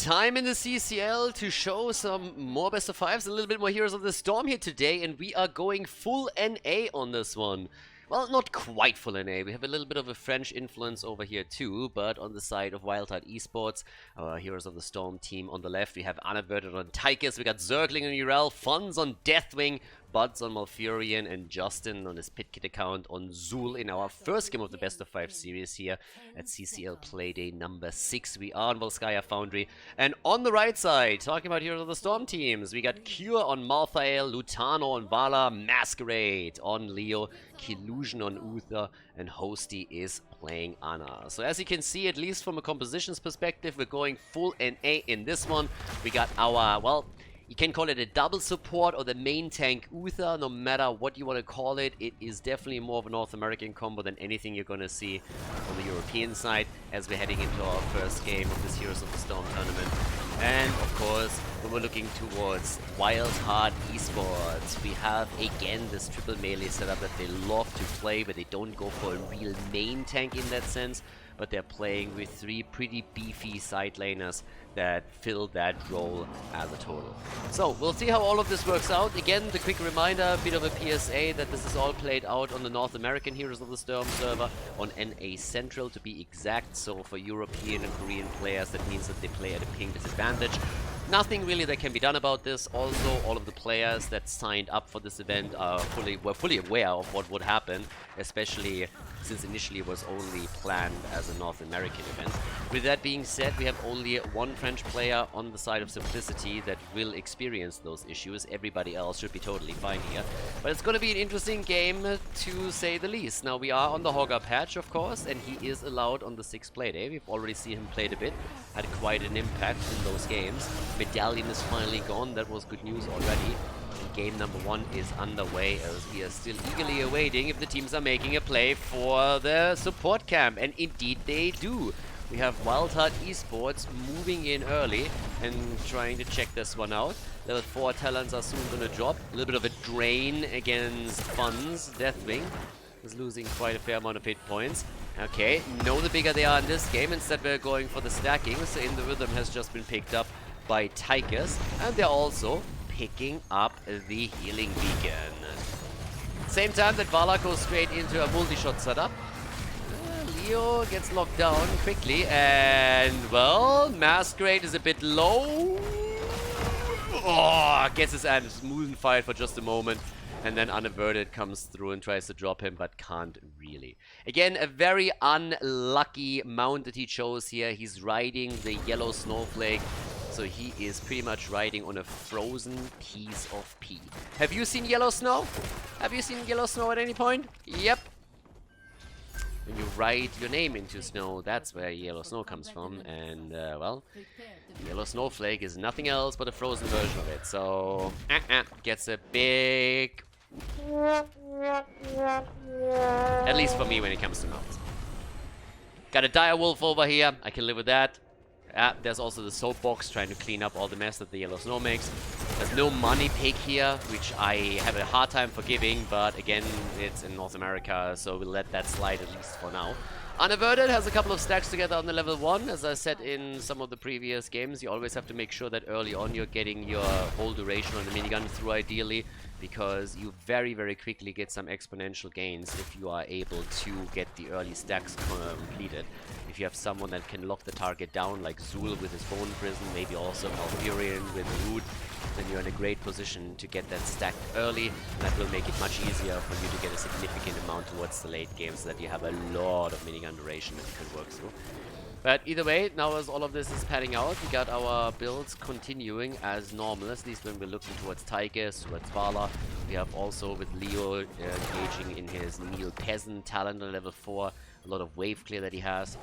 Time in the CCL to show some more best of fives, a little bit more Heroes of the Storm here today, and we are going full NA on this one. Well, not quite full NA, we have a little bit of a French influence over here too, but on the side of Wildheart Esports, our Heroes of the Storm team on the left, we have Unaverted on Tychus, we got Zergling on Urel, Funds on Deathwing, Buds on Malfurion, and Justin on his Pitkit account on Zul in our first game of the best of 5 series here at CCL Playday number 6. We are on Volskaya Foundry. And on the right side, talking about Heroes of the Storm teams, we got Cure on Malthael, Lutano on Vala, Masquerade on Leo, Killusion on Uther, and Hosty is playing Ana. So as you can see, at least from a compositions perspective, we're going full NA in this one. We got our, well, you can call it a double support or the main tank Uther, no matter what you want to call it. It is definitely more of a North American combo than anything you're going to see on the European side as we're heading into our first game of this Heroes of the Storm tournament. And of course, when we're looking towards Wildheart Esports, we have again this triple melee setup that they love to play, but they don't go for a real main tank in that sense, but they're playing with 3 pretty beefy side laners that fill that role as a total. So we'll see how all of this works out. Again, the quick reminder, a bit of a PSA, that this is all played out on the North American Heroes of the Storm server on NA Central to be exact. So for European and Korean players, that means that they play at a ping disadvantage. Nothing really that can be done about this. Also, all of the players that signed up for this event were fully aware of what would happen, especially since initially it was only planned as a North American event. With that being said, we have only one French player on the side of Simplicity that will experience those issues. Everybody else should be totally fine here. But it's going to be an interesting game, to say the least. Now, we are on the Hogger patch, of course, and he is allowed on the 6th Playday. We've already seen him played a bit, had quite an impact in those games. Medallion is finally gone, that was good news already. And game number 1 is underway as we are still eagerly awaiting if the teams are making a play for the support camp, and indeed they do. We have Wildheart Esports moving in early and trying to check this one out. Level 4 talents are soon going to drop. A little bit of a drain against Funds. Deathwing is losing quite a fair amount of hit points. Okay, no, the bigger they are in this game. Instead we're going for the stacking. So in the rhythm has just been picked up by Tychus, and they're also picking up the healing beacon. Same time that Vala goes straight into a multi-shot setup. Leo gets locked down quickly, and well, Masquerade is a bit low. Oh, gets his ass moving fired for just a moment, and then Unaverted comes through and tries to drop him, but can't really. Again, a very unlucky mount that he chose here. He's riding the yellow snowflake, so he is pretty much riding on a frozen piece of pea. Have you seen yellow snow? Have you seen yellow snow at any point? Yep. When you write your name into snow, that's where yellow snow comes from. And, well, yellow snowflake is nothing else but a frozen version of it. So, gets a big... At least for me when it comes to mounts. Got a dire wolf over here. I can live with that. There's also the soapbox trying to clean up all the mess that the yellow snow makes. There's no money pick here, which I have a hard time forgiving, but again, it's in North America, so we'll let that slide at least for now. Unaverted has a couple of stacks together on the level 1. As I said in some of the previous games, you always have to make sure that early on you're getting your whole duration on the minigun through ideally, because you very, very quickly get some exponential gains if you are able to get the early stacks completed. If you have someone that can lock the target down, like Zul with his Bone Prison, maybe also Malfurion with Root, then you're in a great position to get that stacked early, and that will make it much easier for you to get a significant amount towards the late game, so that you have a lot of minigun duration that you can work through. But either way, now as all of this is panning out, we got our builds continuing as normal, at least when we're looking towards Tychus, towards Vala. We have also with Leo engaging in his Neil Peasant talent on level 4, a lot of wave clear that he has.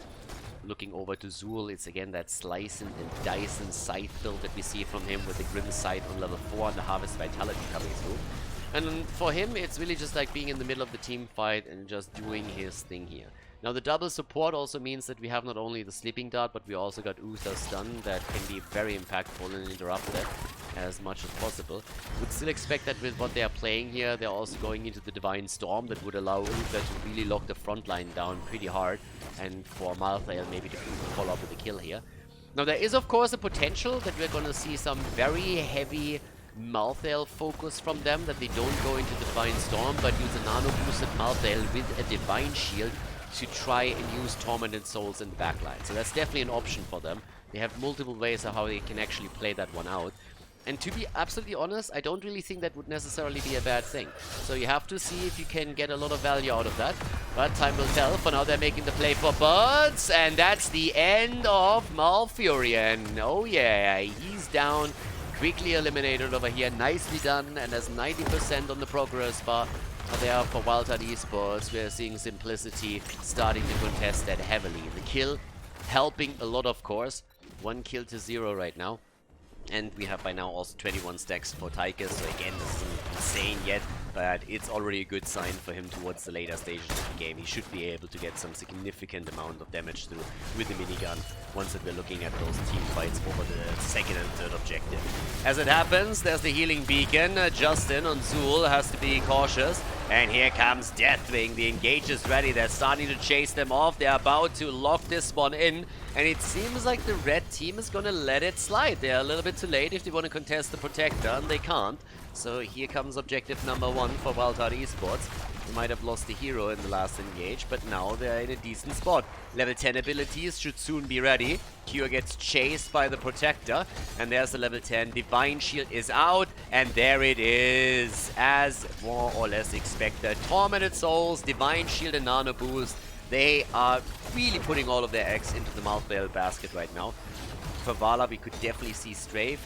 Looking over to Zul, it's again that slicing and dicing scythe build that we see from him with the Grim Scythe on level 4 and the Harvest Vitality coming through. And for him, it's really just like being in the middle of the team fight and just doing his thing here. Now the double support also means that we have not only the Sleeping Dart, but we also got Uther Stun that can be very impactful and interrupt that as much as possible. Would still expect that with what they are playing here, they're also going into the Divine Storm that would allow Uther to really lock the front line down pretty hard, and for Malthael maybe to follow up with a kill here. Now, there is, of course, a potential that we're going to see some very heavy Malthael focus from them, that they don't go into Divine Storm, but use a nano-boosted Malthael with a Divine Shield to try and use Tormented Souls in the backline. So that's definitely an option for them. They have multiple ways of how they can actually play that one out. And to be absolutely honest, I don't really think that would necessarily be a bad thing. So you have to see if you can get a lot of value out of that. But time will tell. For now, they're making the play for Buds. And that's the end of Malfurion. Oh yeah, he's down. Quickly eliminated over here. Nicely done. And there's 90% on the progress bar there for Wildheart Esports. We're seeing Simplicity starting to contest that heavily. The kill helping a lot, of course. 1 kill to 0 right now. And we have by now also 21 stacks for Tychus. So again, this isn't insane yet, but it's already a good sign for him towards the later stages of the game. He should be able to get some significant amount of damage through with the minigun once that we're looking at those team fights over the second and third objective. As it happens, there's the healing beacon. Justin on Zul has to be cautious. And here comes Deathwing. The engage is ready. They're starting to chase them off. They're about to lock this one in. And it seems like the red team is going to let it slide. They're a little bit too late if they want to contest the Protector, and they can't. So here comes objective number 1 for Wildheart Esports. They might have lost the hero in the last engage, but now they're in a decent spot. Level 10 abilities should soon be ready. Cure gets chased by the Protector, and there's the level 10. Divine Shield is out, and there it is, as more or less expected. Tormented Souls, Divine Shield, and Nano Boost. They are really putting all of their eggs into the Malthael basket right now. For Vala, we could definitely see Strafe.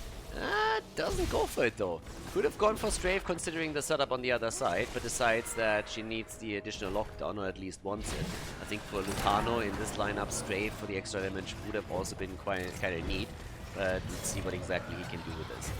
Doesn't go for it though. Could have gone for Strafe considering the setup on the other side, but decides that she needs the additional lockdown, or at least wants it. I think for Lucano in this lineup, Strafe for the extra damage would have also been quite kind of neat. But let's see what exactly he can do with this.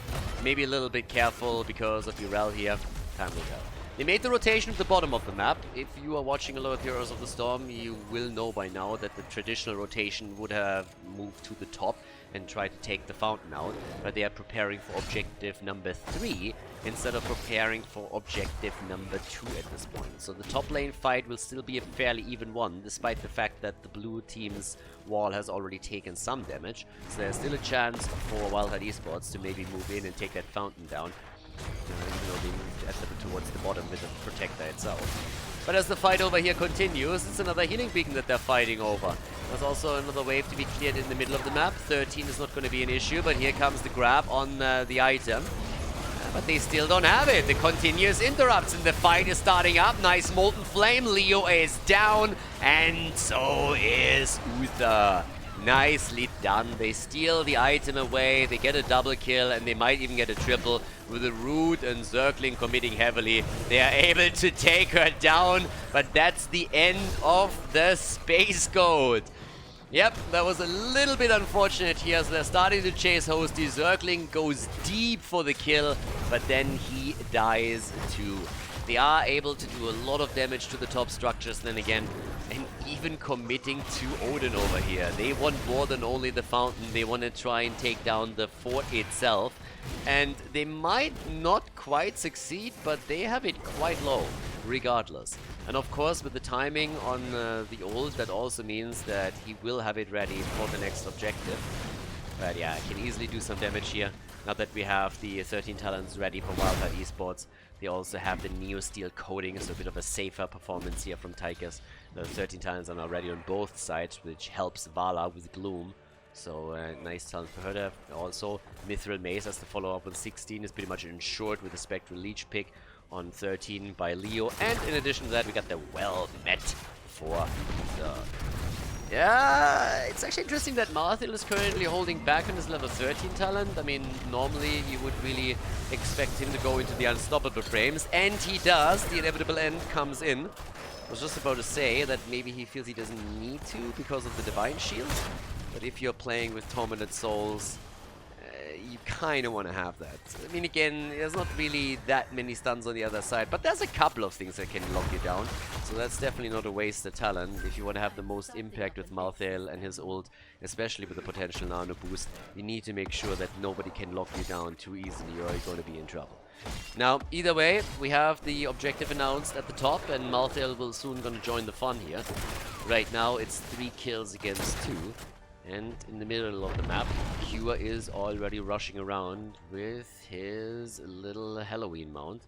Maybe a little bit careful because of Urel here. Time will tell. They made the rotation at the bottom of the map. If you are watching a lot of Heroes of the Storm, you will know by now that the traditional rotation would have moved to the top and tried to take the fountain out. But they are preparing for objective number 3 instead of preparing for objective number 2 at this point. So the top lane fight will still be a fairly even one, despite the fact that the blue team's wall has already taken some damage. So there's still a chance for Wildheart Esports to maybe move in and take that fountain down. Even though they moved towards the bottom with the Protector itself. But as the fight over here continues, it's another healing beacon that they're fighting over. There's also another wave to be cleared in the middle of the map. 13 is not going to be an issue, but here comes the grab on the item. But they still don't have it. The continuous interrupts and the fight is starting up. Nice Molten Flame. Leo is down, and so is Uther. Nicely done. They steal the item away, they get a double kill, and they might even get a triple with the Root and Zergling committing heavily. They are able to take her down, but that's the end of the Space Goat. Yep, that was a little bit unfortunate here, so they're starting to chase Hosty. Zergling goes deep for the kill, but then he dies too. They are able to do a lot of damage to the top structures then again, and even committing to Odin over here. They want more than only the fountain. They want to try and take down the fort itself, and they might not quite succeed, but they have it quite low regardless. And of course, with the timing on the ult, that also means that he will have it ready for the next objective. But yeah, can easily do some damage here. Now that we have the 13 talents ready for Wildheart Esports, they also have the Neo Steel coating, so a bit of a safer performance here from Tychus. The 13 talents are now ready on both sides, which helps Vala with Gloom. So nice talent for her there. Also, Mithril Mace as the follow-up on 16 is pretty much ensured with the Spectral Leech pick on 13 by Leo. And in addition to that, we got the Well Met for the... Yeah, it's actually interesting that Malthael is currently holding back on his level 13 talent. I mean, normally you would really expect him to go into the unstoppable frames, and he does. The inevitable end comes in. I was just about to say that maybe he feels he doesn't need to because of the Divine Shield. But if you're playing with Tormented Souls, you kind of want to have that. I mean, again, there's not really that many stuns on the other side, but there's a couple of things that can lock you down. So that's definitely not a wasted talent. If you want to have the most impact with Malthael and his ult, especially with the potential nano boost, you need to make sure that nobody can lock you down too easily, or you're going to be in trouble. Now, either way, we have the objective announced at the top, and Malthael will soon going to join the fun here. Right now, it's 3 kills against 2. And in the middle of the map, Cure is already rushing around with his little Halloween mount.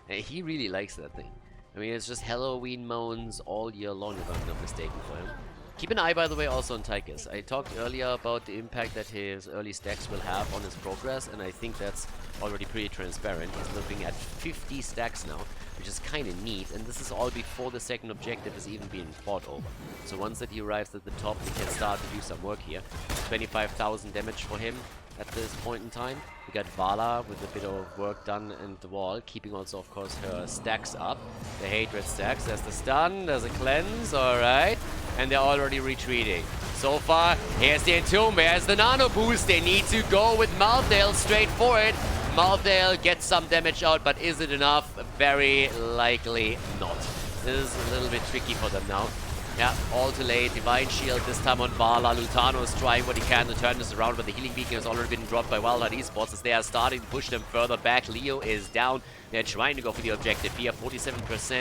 And he really likes that thing. I mean, it's just Halloween mounts all year long, if I'm not mistaken, for him. Keep an eye, by the way, also on Tychus. I talked earlier about the impact that his early stacks will have on his progress, and I think that's already pretty transparent. He's looking at 50 stacks now, which is kind of neat, and this is all before the second objective is even being fought over. So once that he arrives at the top, he can start to do some work here. 25,000 damage for him at this point in time. We got Vala with a bit of work done in the wall, keeping also, of course, her stacks up. The hatred stacks. There's the stun, there's a cleanse, alright. And they're already retreating. So far, here's the Entomb, here's the nano boost. They need to go with Malthael straight for it. Malthael gets some damage out, but is it enough? Very likely not. This is a little bit tricky for them now. Yeah, all too late. Divine Shield this time on Vala. Lutano is trying what he can to turn this around, but the healing beacon has already been dropped by Wildheart Esports as they are starting to push them further back. Leo is down. They're trying to go for the objective here. 47%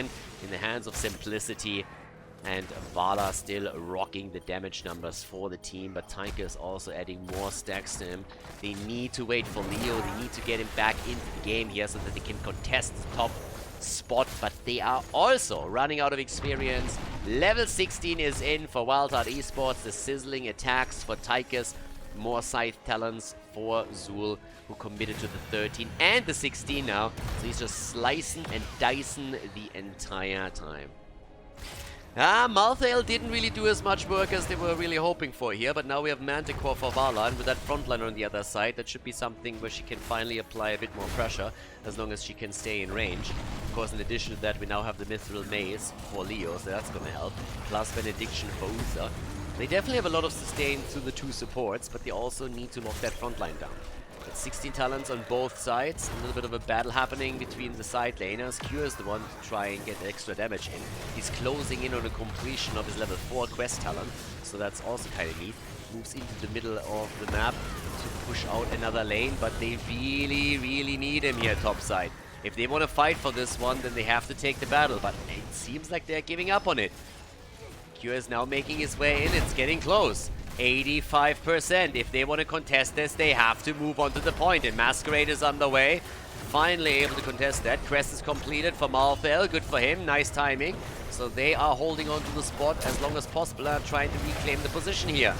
in the hands of Simplicity. And Vala still rocking the damage numbers for the team, but Taika is also adding more stacks to him. They need to wait for Leo. They need to get him back into the game here so that they can contest the top spot, but they are also running out of experience. Level 16 is in for Wildheart Esports. The sizzling attacks for Tychus. More scythe talents for Zul, who committed to the 13 and the 16 now. So he's just slicing and dicing the entire time. Malthael didn't really do as much work as they were really hoping for here, but now we have Manticore for Vala, and with that frontline on the other side, that should be something where she can finally apply a bit more pressure, as long as she can stay in range. Of course, in addition to that, we now have the Mithril Maze for Leo, so that's gonna help, plus Benediction for Uther. They definitely have a lot of sustain through the two supports, but they also need to lock that frontline down. Got 16 talents on both sides. A little bit of a battle happening between the side laners. Cure is the one to try and get extra damage in. He's closing in on the completion of his level 4 quest talent, so that's also kind of neat. Moves into the middle of the map to push out another lane, but they really need him here topside. If they want to fight for this one, then they have to take the battle, but it seems like they're giving up on it. Cure is now making his way in. It's getting close. 85%. If they want to contest this, they have to move on to the point. And Masquerade is underway. Finally able to contest that. Crest is completed for Malthael. Good for him. Nice timing. So they are holding on to the spot as long as possible and trying to reclaim the position here.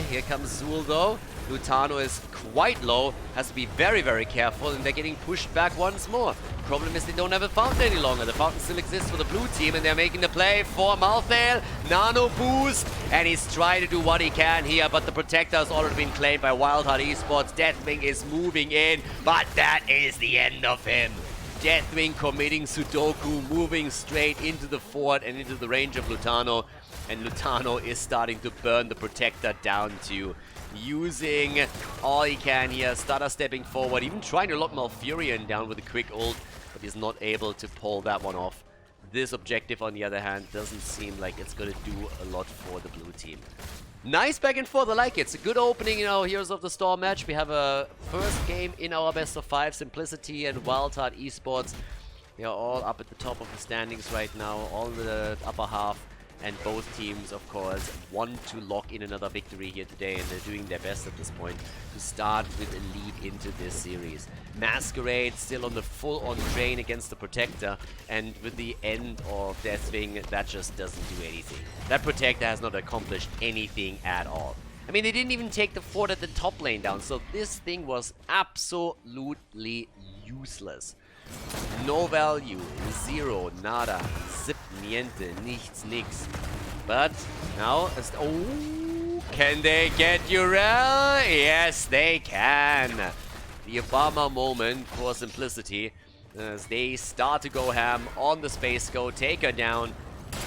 Here comes Zul though. Lutano is quite low. Has to be very careful, and they're getting pushed back once more. Problem is they don't have a fountain any longer. The fountain still exists for the blue team, and they're making the play for Malthael. Nano boost, and he's trying to do what he can here, but the Protector has already been claimed by Wildheart Esports. Deathwing is moving in, but that is the end of him. Deathwing committing Sudoku, moving straight into the fort and into the range of Lutano. And Lutano is starting to burn the Protector down too. Using all he can here, stutter stepping forward, even trying to lock Malfurion down with a quick ult, but he's not able to pull that one off. This objective, on the other hand, doesn't seem like it's going to do a lot for the blue team. Nice back and forth, I like it. It's a good opening in our Heroes of the Storm match. We have a first game in our best of 5, Simplicity and Wildheart Esports. They are all up at the top of the standings right now, all in the upper half. And both teams, of course, want to lock in another victory here today, and they're doing their best at this point to start with a lead into this series. Masquerade still on the full-on train against the Protector, and with the end of Deathwing, that just doesn't do anything. That Protector has not accomplished anything at all. I mean, they didn't even take the fort at the top lane down, so this thing was absolutely useless. No value, zero, nada, zip, niente, nichts, nix. But now, can they get Urel? Yes, they can. The Obama moment for Simplicity as they start to go ham on the Space Goat, take her down.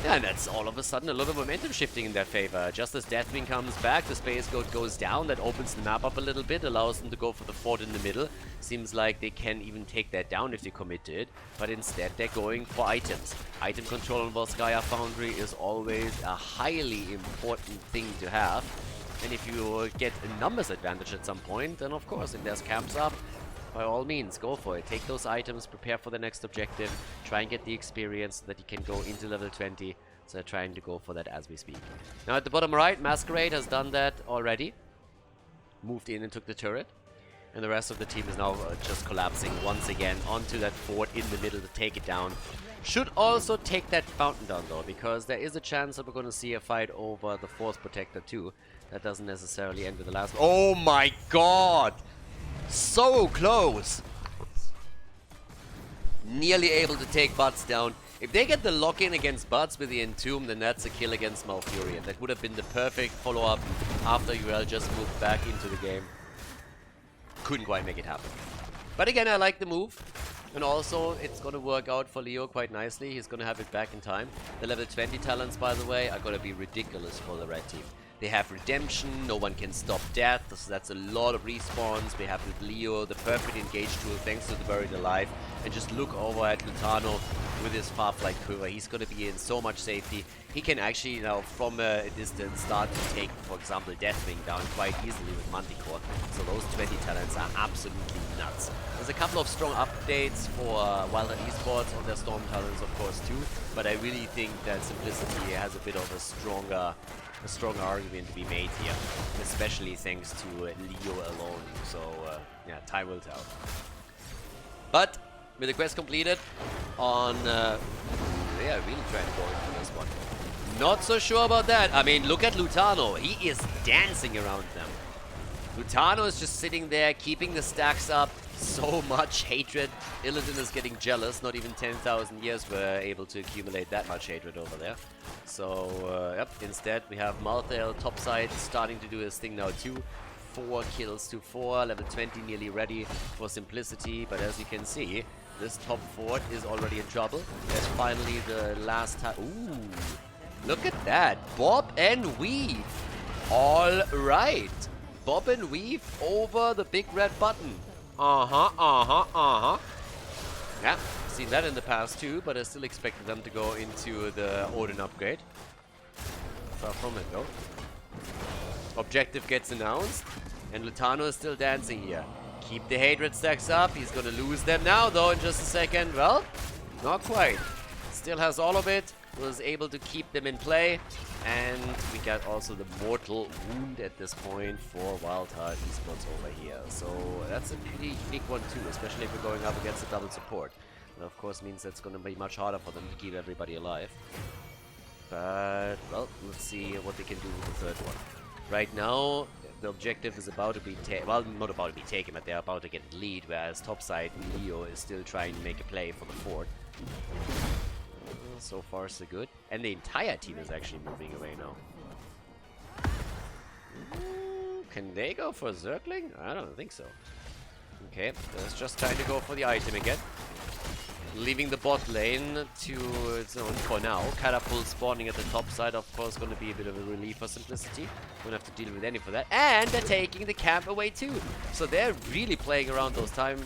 And that's all of a sudden a lot of momentum shifting in their favor. Just as Deathwing comes back, the Space Goat goes down. That opens the map up a little bit, allows them to go for the fort in the middle. Seems like they can even take that down if they commit to it. But instead, they're going for items. Item control on Volskaya Foundry is always a highly important thing to have. And if you get a numbers advantage at some point, then of course, if there's camps up, by all means, go for it. Take those items, prepare for the next objective, try and get the experience so that you can go into level 20 So they're trying to go for that as we speak. Now at the bottom right, Masquerade has done that already. Moved in and took the turret. And the rest of the team is now just collapsing once again onto that fort in the middle to take it down. Should also take that fountain down though, because there is a chance that we're going to see a fight over the fourth protector too. That doesn't necessarily end with the last one. Oh my god! So close! Nearly able to take Butts down. If they get the lock-in against Butts with the Entomb, then that's a kill against Malfurion. That would have been the perfect follow-up after UL just moved back into the game. Couldn't quite make it happen. But again, I like the move. And also, it's going to work out for Leo quite nicely. He's going to have it back in time. The level 20 talents, by the way, are going to be ridiculous for the red team. They have Redemption, no one can stop death, so that's a lot of respawns. We have with Leo the perfect engage tool thanks to the Buried Alive. And just look over at Lutano with his Farflight Quiver. He's going to be in so much safety. He can actually now from a distance start to take, for example, Deathwing down quite easily with Manticore. So those 20 talents are absolutely nuts. There's a couple of strong updates for Wildheart Esports on their Storm talents, of course, too. But I really think that Simplicity has a bit of a stronger argument to be made here, especially thanks to Leo alone. So yeah, time will tell. But with the quest completed on they are really trying to go into this one. Not so sure about that. I mean, look at Lutano. He is dancing around them. Lutano is just sitting there, keeping the stacks up. So much hatred. Illidan is getting jealous. Not even 10,000 years were able to accumulate that much hatred over there. So, yep, instead we have Malthael topside starting to do his thing now too. 4 kills to 4, level 20 nearly ready for Simplicity. But as you can see, this top fort is already in trouble. There's finally the last time. Ooh, look at that. Bob and weave. All right. Bob and weave over the big red button. Yeah, seen that in the past too, but I still expected them to go into the Odin upgrade. Far from it though. Objective gets announced, and Lutano is still dancing here. Keep the hatred stacks up. He's gonna lose them now though in just a second. Well, not quite. Still has all of it. Was able to keep them in play. And we got also the mortal wound at this point for Wildheart Esports over here. So that's a pretty unique one too, especially if we're going up against a double support. That of course means that's going to be much harder for them to keep everybody alive. But, well, let's see what they can do with the third one. Right now, the objective is about to be taken. Well, not about to be taken, but they're about to get the lead, whereas topside Leo is still trying to make a play for the fort. So far, so good. And the entire team is actually moving away now. Can they go for Zergling? I don't think so. Okay, it's just trying to go for the item again. Leaving the bot lane to its own for now. Catapult spawning at the top side, of course, going to be a bit of a relief for Simplicity. Don't have to deal with any for that. And they're taking the camp away too. So they're really playing around those time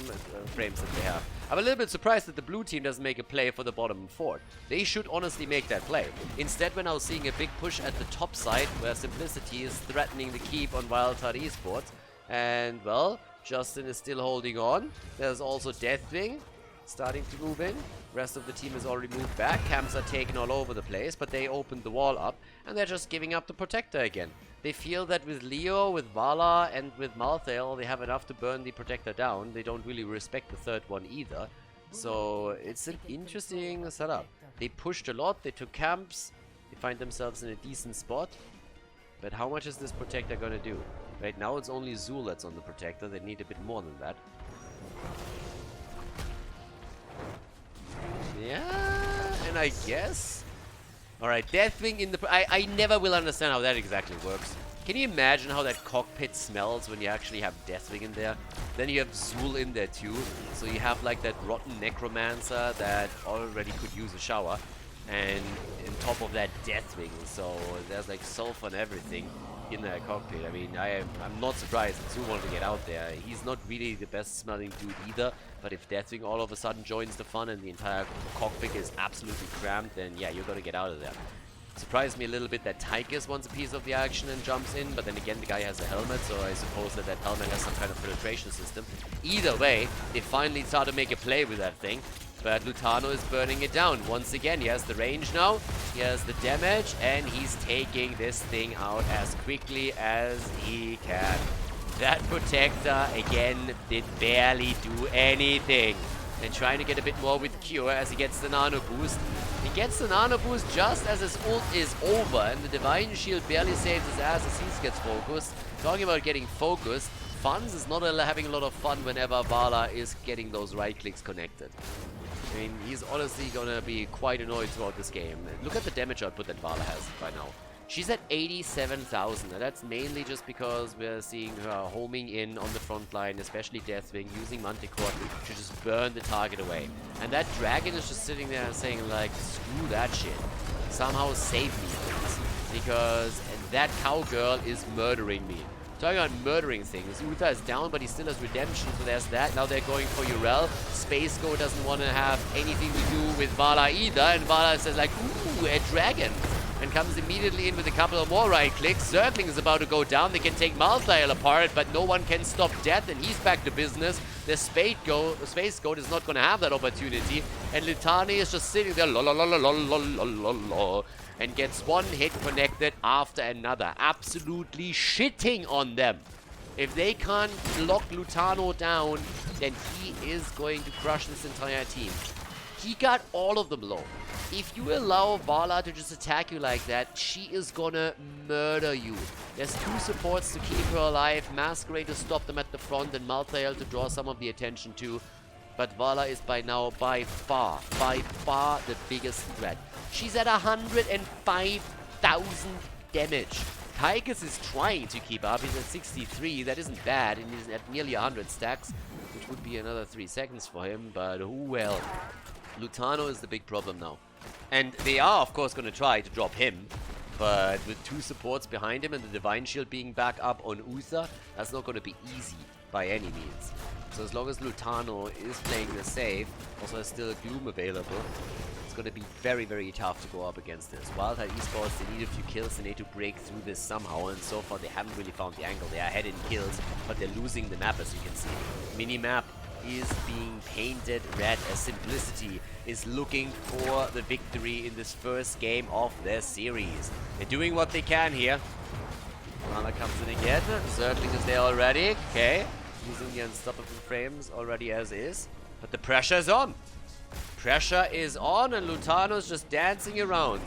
frames that they have. I'm a little bit surprised that the blue team doesn't make a play for the bottom fort. They should honestly make that play. Instead, we're now seeing a big push at the top side where Simplicity is threatening the keep on Wildheart Esports. And, well, Justin is still holding on. There's also Deathwing starting to move in. Rest of the team has already moved back. Camps are taken all over the place, but they opened the wall up and they're just giving up the Protector again. They feel that with Leo, with Vala, and with Malthael, they have enough to burn the Protector down. They don't really respect the third one either. So it's an interesting setup. They pushed a lot, they took camps, they find themselves in a decent spot. But how much is this Protector gonna do? Right now it's only Zul that's on the Protector, they need a bit more than that. Yeah, and I guess... Alright, Deathwing in the... I never will understand how that exactly works. Can you imagine how that cockpit smells when you actually have Deathwing in there? Then you have Zul in there too. So you have like that rotten Necromancer that already could use a shower. And on top of that, Deathwing. So there's like sulfur and everything in that cockpit. I mean, I'm not surprised that Zul wanted to get out there. He's not really the best smelling dude either. But if Deathwing all of a sudden joins the fun and the entire cockpit is absolutely cramped, then yeah, you're gonna get out of there. Surprised me a little bit that Tychus wants a piece of the action and jumps in, but then again the guy has a helmet, so I suppose that helmet has some kind of filtration system. Either way, they finally start to make a play with that thing. But Lutano is burning it down. Once again, he has the range now, he has the damage, and he's taking this thing out as quickly as he can. That Protector, again, did barely do anything. And trying to get a bit more with Cure as he gets the Nano Boost. He gets the Nano Boost just as his ult is over, and the Divine Shield barely saves his ass as he gets focused. Talking about getting focused, Funz is not having a lot of fun whenever Vala is getting those right clicks connected. I mean, he's honestly gonna be quite annoyed throughout this game. Look at the damage output that Vala has by now. She's at 87,000, and that's mainly just because we're seeing her homing in on the front line, especially Deathwing, using Manticore to just burn the target away. And that Dragon is just sitting there saying like, screw that shit. Somehow save me, please. Because that cowgirl is murdering me. Talking about murdering things, Uther is down, but he still has redemption, so there's that. Now they're going for Urel. Space Go doesn't want to have anything to do with Vala either, and Vala says like, ooh, a dragon. And comes immediately in with a couple of more right clicks. Zergling is about to go down. They can take Malthael apart, but no one can stop Death, and he's back to business. The Space Goat is not going to have that opportunity. And Litani is just sitting there, and gets one hit connected after another. Absolutely shitting on them. If they can't lock Lutano down, then he is going to crush this entire team. He got all of them low. If you allow Vala to just attack you like that, she is gonna murder you. There's two supports to keep her alive, Masquerade to stop them at the front, and Malthael to draw some of the attention too. But Vala is by now by far the biggest threat. She's at 105,000 damage. Tychus is trying to keep up. He's at 63. That isn't bad, and he's at nearly 100 stacks, which would be another 3 seconds for him, but oh well. Lutano is the big problem now. And they are, of course, going to try to drop him. But with 2 supports behind him and the Divine Shield being back up on Uther, that's not going to be easy by any means. So as long as Lutano is playing the safe, also has still Gloom available, it's going to be very, very tough to go up against this. Wildheart Esports, they need a few kills, they need to break through this somehow, and so far they haven't really found the angle. They are ahead in kills, but they're losing the map, as you can see. Minimap is being painted red as Simplicity is looking for the victory in this first game of their series. They're doing what they can here. Mana comes in again. Zergling is there already. Okay. Using the unstoppable frames already as is. But the pressure is on. Pressure is on, and Lutano's just dancing around.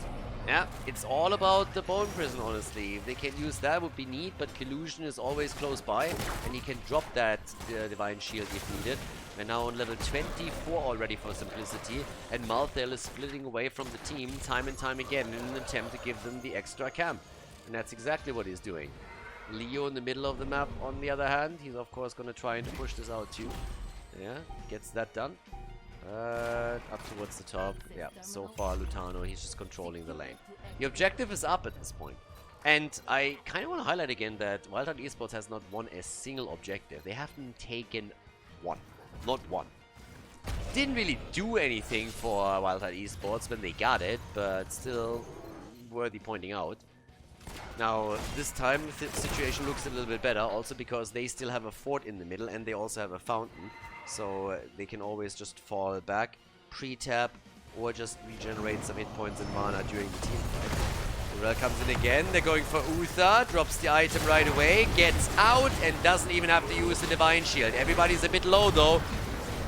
Yeah, it's all about the Bone Prison, honestly. If they can use that, would be neat, but Collusion is always close by, and he can drop that Divine Shield if needed. We're now on level 24 already for Simplicity, and Malthael is splitting away from the team time and time again in an attempt to give them the extra camp. And that's exactly what he's doing. Leo in the middle of the map, on the other hand, he's of course going to try and push this out too. Yeah, gets that done. Up towards the top. Yeah, so far Lutano, he's just controlling the lane. The objective is up at this point. And I kind of want to highlight again that Wildheart Esports has not won a single objective. They haven't taken one. Not one. Didn't really do anything for Wildheart Esports when they got it, but still worthy pointing out. Now, this time the situation looks a little bit better, also because they still have a fort in the middle and they also have a fountain. So they can always just fall back, pre-tap, or just regenerate some hit points and mana during the team fight. Urel comes in again, they're going for Uther, drops the item right away, gets out, and doesn't even have to use the Divine Shield. Everybody's a bit low though.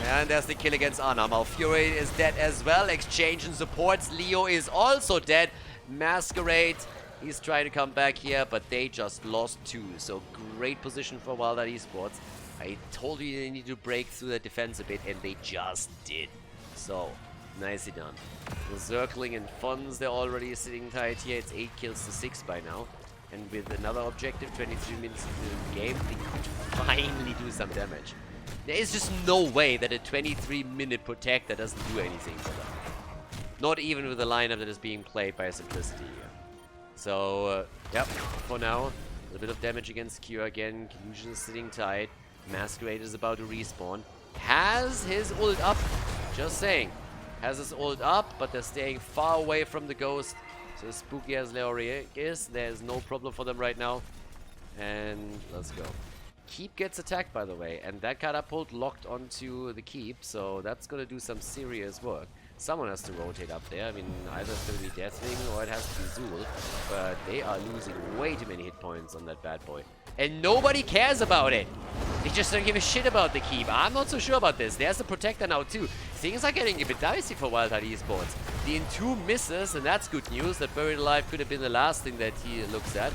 And there's the kill against Ana. Malfurion is dead as well, exchange and supports. Leo is also dead. Masquerade, he's trying to come back here, but they just lost 2. So great position for Wildheart Esports. I told you they need to break through the defense a bit, and they just did. So, nicely done. The Zergling and Funds, they're already sitting tight here. It's 8 kills to 6 by now. And with another objective, 23 minutes into the game, they could finally do some damage. There is just no way that a 23-minute Protector doesn't do anything for them. Not even with the lineup that is being played by Simplicity here. So, yep, for now, a bit of damage against Cure again. Collusion is sitting tight. Masquerade is about to respawn. Has his ult up. Just saying. Has his ult up, but they're staying far away from the ghost. So spooky as Leoric is, there's no problem for them right now. And let's go. Keep gets attacked, by the way, and that catapult locked onto the keep, so that's gonna do some serious work. Someone has to rotate up there. I mean, either it's gonna be Deathwing or it has to be Zul, but they are losing way too many hit points on that bad boy. And nobody cares about it. They just don't give a shit about the keep. I'm not so sure about this. There's the Protector now too. Things are getting a bit dicey for Wildheart Esports. The Entomb misses, and that's good news. That Buried Alive could have been the last thing that he looks at.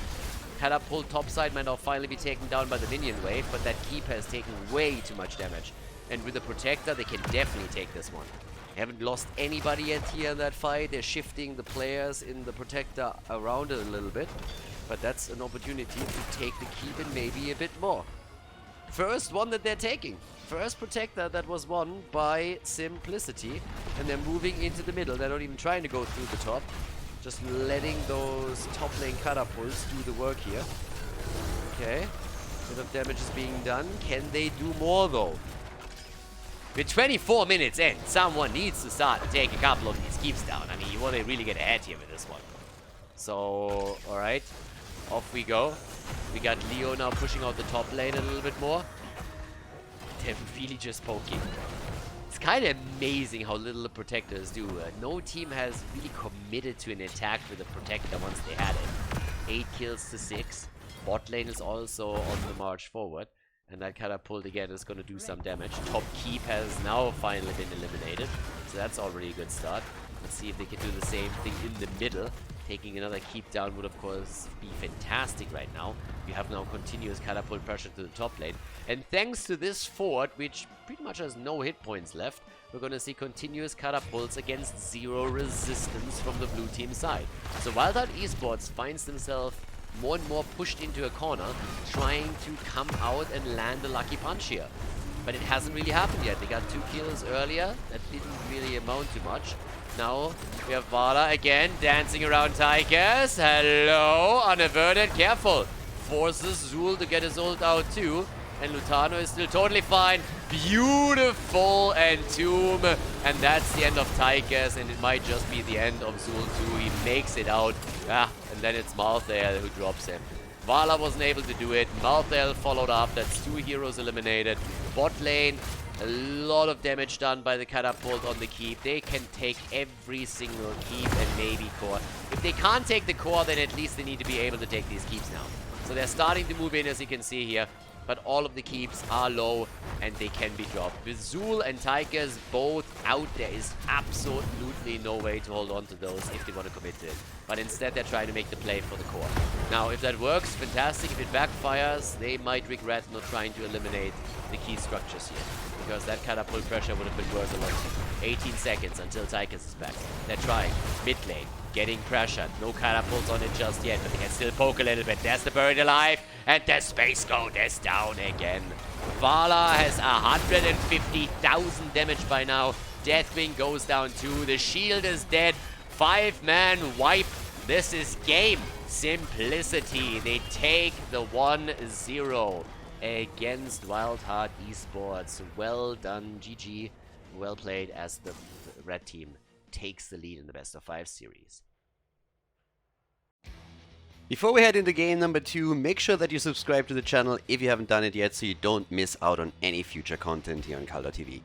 Catapult topside might now finally be taken down by the minion wave, but that keep has taken way too much damage. And with the Protector, they can definitely take this one. They haven't lost anybody yet here in that fight. They're shifting the players in the Protector around a little bit. But that's an opportunity to take the keep and maybe a bit more. First one that they're taking. First Protector that was won by Simplicity. And they're moving into the middle. They're not even trying to go through the top. Just letting those top lane catapults do the work here. Okay. Bit of damage is being done. Can they do more though? With 24 minutes in, someone needs to start to take a couple of these keeps down. I mean, you want to really get ahead here with this one. So, alright. Off we go. We got Leo now pushing out the top lane a little bit more. They're really just poking. It's kind of amazing how little the Protectors do. No team has really committed to an attack with a Protector once they had it. 8 kills to 6. Bot lane is also on the march forward. And that catapult again is going to do some damage. Top keep has now finally been eliminated. So that's already a good start. Let's see if they can do the same thing in the middle. Taking another keep down would of course be fantastic right now. We have now continuous catapult pressure to the top lane. And thanks to this fort, which pretty much has no hit points left, we're going to see continuous catapults against 0 resistance from the blue team side. So Wildheart Esports finds themselves more and more pushed into a corner, trying to come out and land a lucky punch here. But it hasn't really happened yet. They got 2 kills earlier. That didn't really amount to much. Now we have Vala again dancing around Tigers. Hello, unaverted, careful. Forces Zul to get his ult out too. And Lutano is still totally fine. Beautiful Entomb. And that's the end of Tigers, and it might just be the end of Zul too. He makes it out. And then it's Malthael who drops him. Vala wasn't able to do it. Malthael followed up. That's 2 heroes eliminated. Bot lane, a lot of damage done by the catapult on the keep. They can take every single keep and maybe core. If they can't take the core, then at least they need to be able to take these keeps now. So they're starting to move in, as you can see here. But all of the keeps are low and they can be dropped. With Zul and Tigers both out, there is absolutely no way to hold on to those if they want to commit to it. But instead they're trying to make the play for the core. Now if that works, fantastic. If it backfires, they might regret not trying to eliminate the key structures here. Because that catapult pressure would have been worth a lot. 18 seconds until Tigers is back. They're trying. Mid lane. Getting pressured. No catapults on it just yet, but they can still poke a little bit. There's the Buried Alive, and the Space Goat is down again. Vala has 150,000 damage by now. Deathwing goes down too. The shield is dead. 5-man wipe. This is game. Simplicity. They take the 1-0 against Wildheart Esports. Well done, GG. Well played as the red team takes the lead in the best of 5 series. Before we head into game number 2, make sure that you subscribe to the channel if you haven't done it yet so you don't miss out on any future content here on Khaldor TV.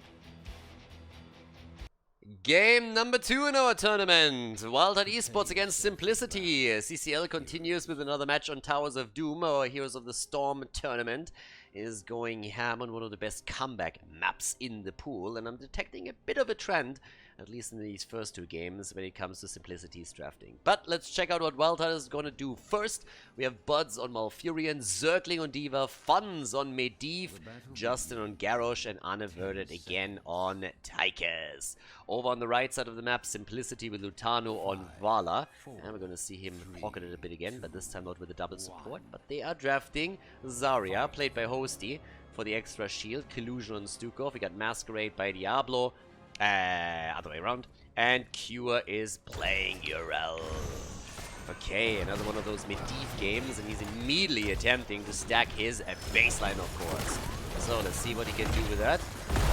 Game number 2 in our tournament. Wildheart Esports against Simplicity. CCL continues with another match on Towers of Doom. Our Heroes of the Storm tournament is going ham on one of the best comeback maps in the pool. And I'm detecting a bit of a trend, at least in these first 2 games, when it comes to Simplicity's drafting. But let's check out what Wildheart is going to do first. We have Buds on Malfurion, Zergling on Diva, Funds on Medivh, Justin on Garrosh, and Unaverted again on Tigers. Over on the right side of the map, Simplicity with Lutano on Vala. And we're going to see him pocket it a bit again, but this time not with a double support. But they are drafting Zarya, played by Hosty, for the extra shield. Collusion on Stukov. We got Masquerade by Diablo. Other way around. And Cure is playing Urel. Okay, another one of those Medivh games, and he's immediately attempting to stack his baseline, of course. So let's see what he can do with that.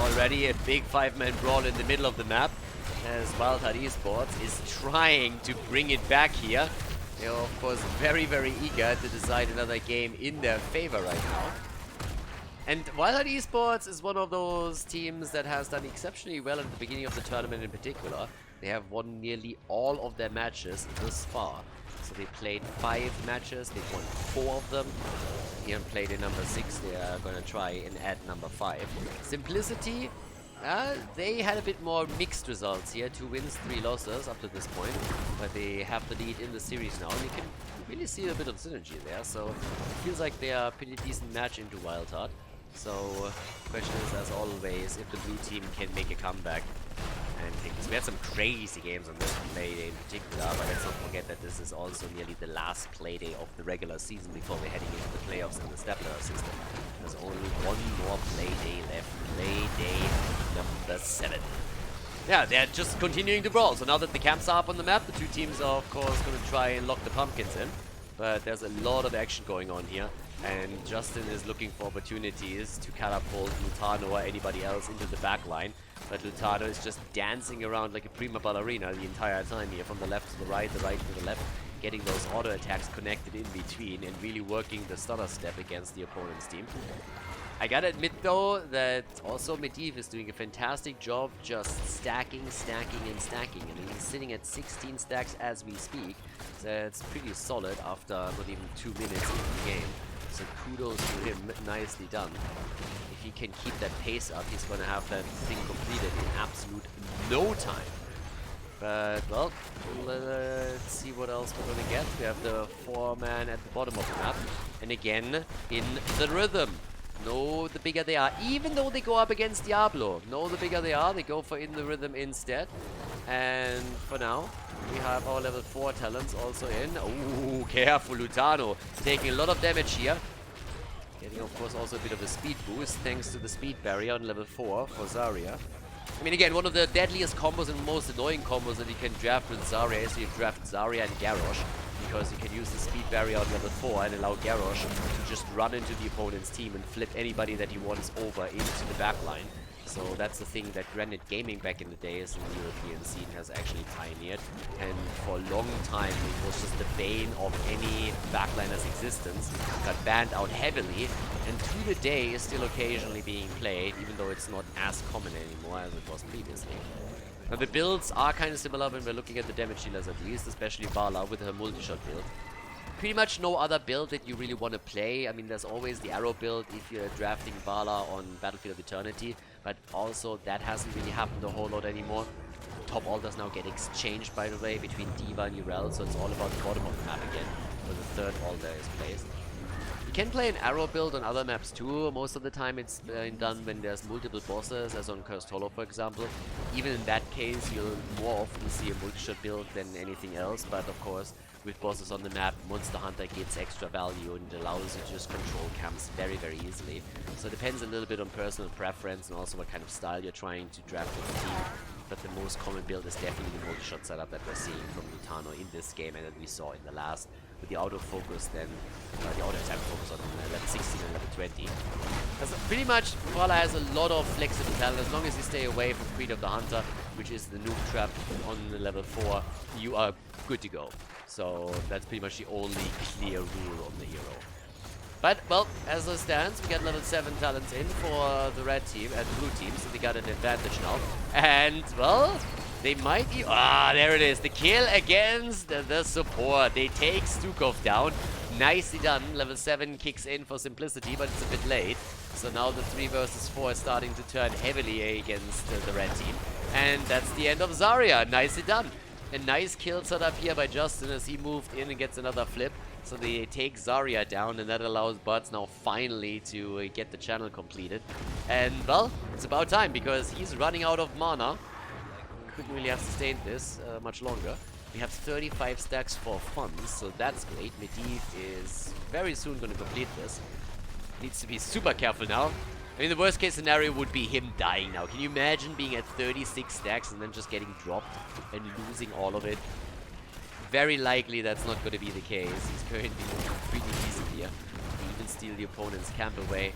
Already a big 5-man brawl in the middle of the map, as Wildheart Esports is trying to bring it back here. They're of course very, very eager to decide another game in their favor right now. And Wildheart Esports is one of those teams that has done exceptionally well at the beginning of the tournament in particular. They have won nearly all of their matches thus far. So they played 5 matches, they've won 4 of them. Here played in number 6, they are going to try and add number 5. Simplicity, they had a bit more mixed results here. 2 wins, 3 losses up to this point. But they have the lead in the series now, and you can really see a bit of synergy there. So it feels like they are a pretty decent match into Wildheart. So the question is, as always, if the blue team can make a comeback and take this. We had some crazy games on this Playday in particular, but let's not forget that this is also nearly the last Playday of the regular season before we're heading into the playoffs in the Stapler system. There's only one more Playday left, Playday number 7. Yeah, they're just continuing to brawl. So now that the camps are up on the map, the two teams are of course going to try and lock the pumpkins in. But there's a lot of action going on here. And Justin is looking for opportunities to catapult Lutano or anybody else into the back line. But Lutano is just dancing around like a prima ballerina the entire time here, from the left to the right to the left, getting those auto attacks connected in between and really working the stutter step against the opponent's team. I gotta admit though that also Medivh is doing a fantastic job just stacking and stacking. I mean, he's sitting at 16 stacks as we speak. So it's pretty solid after not even 2 minutes in the game. So kudos to him, nicely done. If he can keep that pace up, he's gonna have that thing completed in absolute no time. But, well, let's see what else we're gonna get. We have the 4-man at the bottom of the map. And again, in the rhythm. No, the bigger they are, even though they go up against Diablo. No, the bigger they are, they go for in the rhythm instead. And for now, we have our level 4 talents also in. Ooh, careful, Lutano. Taking a lot of damage here. Getting, of course, also a bit of a speed boost thanks to the speed barrier on level 4 for Zarya. I mean, again, one of the deadliest combos and most annoying combos that you can draft with Zarya is you draft Zarya and Garrosh, because you can use the speed barrier on level 4 and allow Garrosh to just run into the opponent's team and flip anybody that he wants over into the backline. So that's the thing that Granite Gaming back in the days in the European scene has actually pioneered. And for a long time, it was just the bane of any backliner's existence. Got banned out heavily, and to the day is still occasionally being played, even though it's not as common anymore as it was previously. Now the builds are kind of similar when we're looking at the damage dealers at least, especially Bala with her multi-shot build. Pretty much no other build that you really want to play. I mean, there's always the arrow build if you're drafting Bala on Battlefield of Eternity, but also that hasn't really happened a whole lot anymore. Top altars now get exchanged, by the way, between Diva and Urel, so it's all about the bottom of the map again, where the third altar is placed. You can play an arrow build on other maps too. Most of the time it's done when there's multiple bosses, as on Cursed Hollow, for example. Even in that case, you'll more often see a multi-shot build than anything else, but of course, with bosses on the map, Monster Hunter gets extra value and allows you to just control camps very, very easily. So it depends a little bit on personal preference and also what kind of style you're trying to draft with the team. But the most common build is definitely the multi-shot setup that we're seeing from Lutano in this game and that we saw in the last, with the autofocus then, the auto attack focus on level 16 and level 20. Because pretty much Brawler has a lot of flexible talent. As long as you stay away from Creed of the Hunter, which is the noob trap on the level 4, you are good to go. So that's pretty much the only clear rule on the hero. But, well, as it stands, we got level 7 talents in for the red team and the blue team, so they got an advantage now. And, well, they might be... Ah, there it is. The kill against the support. They take Stukov down. Nicely done. Level 7 kicks in for Simplicity, but it's a bit late. So now the 3 versus 4 is starting to turn heavily against the red team. And that's the end of Zarya. Nicely done. A nice kill set up here by Justin as he moved in and gets another flip. So they take Zarya down, and that allows Buds now finally to get the channel completed. And, well, it's about time because he's running out of mana. Couldn't really have sustained this much longer. We have 35 stacks for funds, so that's great. Medivh is very soon going to complete this. Needs to be super careful now. I mean, the worst case scenario would be him dying now. Can you imagine being at 36 stacks and then just getting dropped and losing all of it? Very likely that's not going to be the case. He's currently pretty decent here. He even steal the opponent's camp away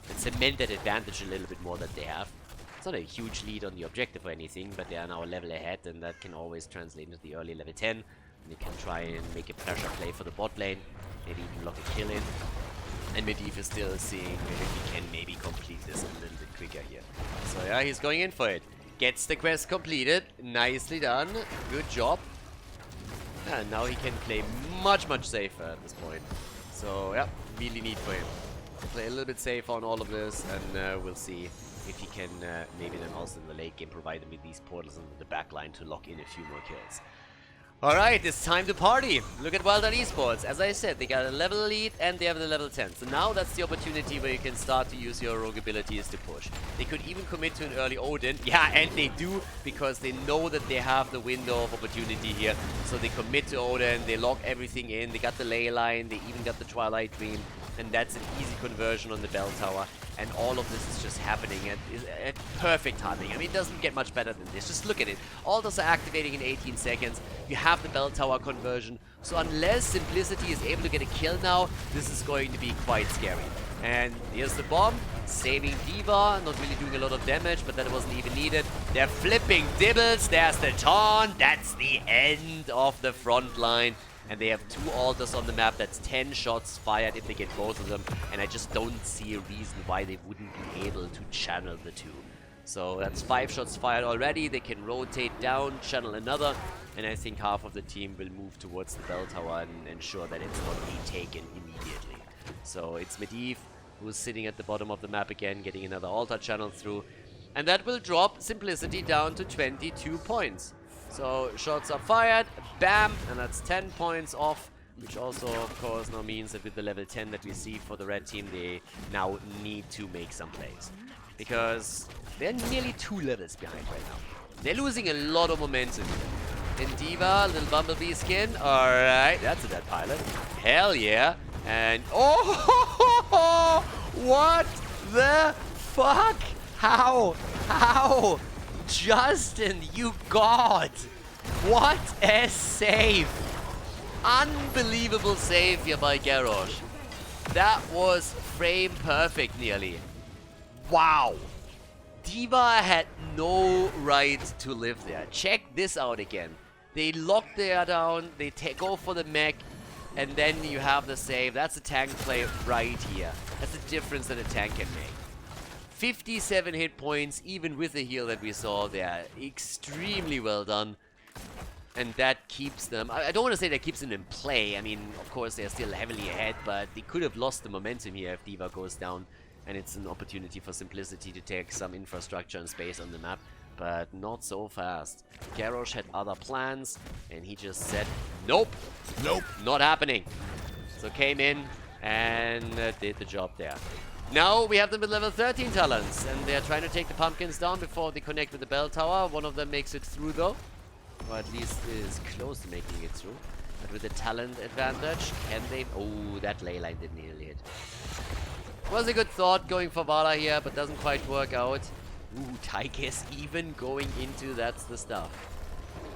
and cement that advantage a little bit more that they have. It's not a huge lead on the objective or anything, but they are now a level ahead, and that can always translate into the early level 10. And they can try and make a pressure play for the bot lane, maybe even lock a kill in. And Medivh is still seeing if he can maybe complete this a little bit quicker here. So yeah, he's going in for it. Gets the quest completed. Nicely done. Good job. And now he can play much, much safer at this point. So yeah, really neat for him. Play a little bit safer on all of this, and we'll see if he can maybe then also in the late game provide them with these portals into the back line to lock in a few more kills. Alright, it's time to party. Look at Wildheart Esports. As I said, they got a level lead and they have the level 10. So now that's the opportunity where you can start to use your rogue abilities to push. They could even commit to an early Odin. Yeah, and they do, because they know that they have the window of opportunity here. So they commit to Odin, they lock everything in, they got the ley line, they even got the Twilight Dream. And that's an easy conversion on the bell tower. And all of this is just happening at perfect timing. I mean, it doesn't get much better than this. Just look at it. All those are activating in 18 seconds. You have the bell tower conversion. So unless Simplicity is able to get a kill now, this is going to be quite scary. And here's the bomb. Saving D.Va. Not really doing a lot of damage, but that wasn't even needed. They're flipping dibbles. There's the taunt. That's the end of the front line. And they have 2 altars on the map. That's 10 shots fired if they get both of them. And I just don't see a reason why they wouldn't be able to channel the 2. So that's 5 shots fired already. They can rotate down, channel another. And I think half of the team will move towards the bell tower and ensure that it's not retaken immediately. So it's Medivh who's sitting at the bottom of the map again, getting another altar channel through. And that will drop Simplicity down to 22 points. So shots are fired, bam, and that's 10 points off, which also of course now means that with the level 10 that we see for the red team, they now need to make some plays. Because they're nearly 2 levels behind right now. They're losing a lot of momentum here. And D.Va, little Bumblebee skin, alright, that's a dead pilot. Hell yeah. And oh, what the fuck? How? Justin, you god! What a save! Unbelievable save here by Garrosh. That was frame perfect nearly. Wow! D.Va had no right to live there. Check this out again. They lock there down, they go for the mech, and then you have the save. That's a tank play right here. That's a difference that a tank can make. 57 hit points, even with the heal that we saw there. Extremely well done. And that keeps them... I don't want to say that keeps them in play. I mean, of course, they're still heavily ahead, but they could have lost the momentum here if D.Va goes down. And it's an opportunity for Simplicity to take some infrastructure and space on the map. But not so fast. Garrosh had other plans, and he just said, nope, not happening. So came in and did the job there. Now we have them with level 13 talents, and they're trying to take the pumpkins down before they connect with the bell tower. One of them makes it through though, or at least is close to making it through. But with the talent advantage, can they... Oh, that ley line didn't nearly hit. Was a good thought going for Vala here, but doesn't quite work out. Ooh, Tychus even going into That's the Stuff.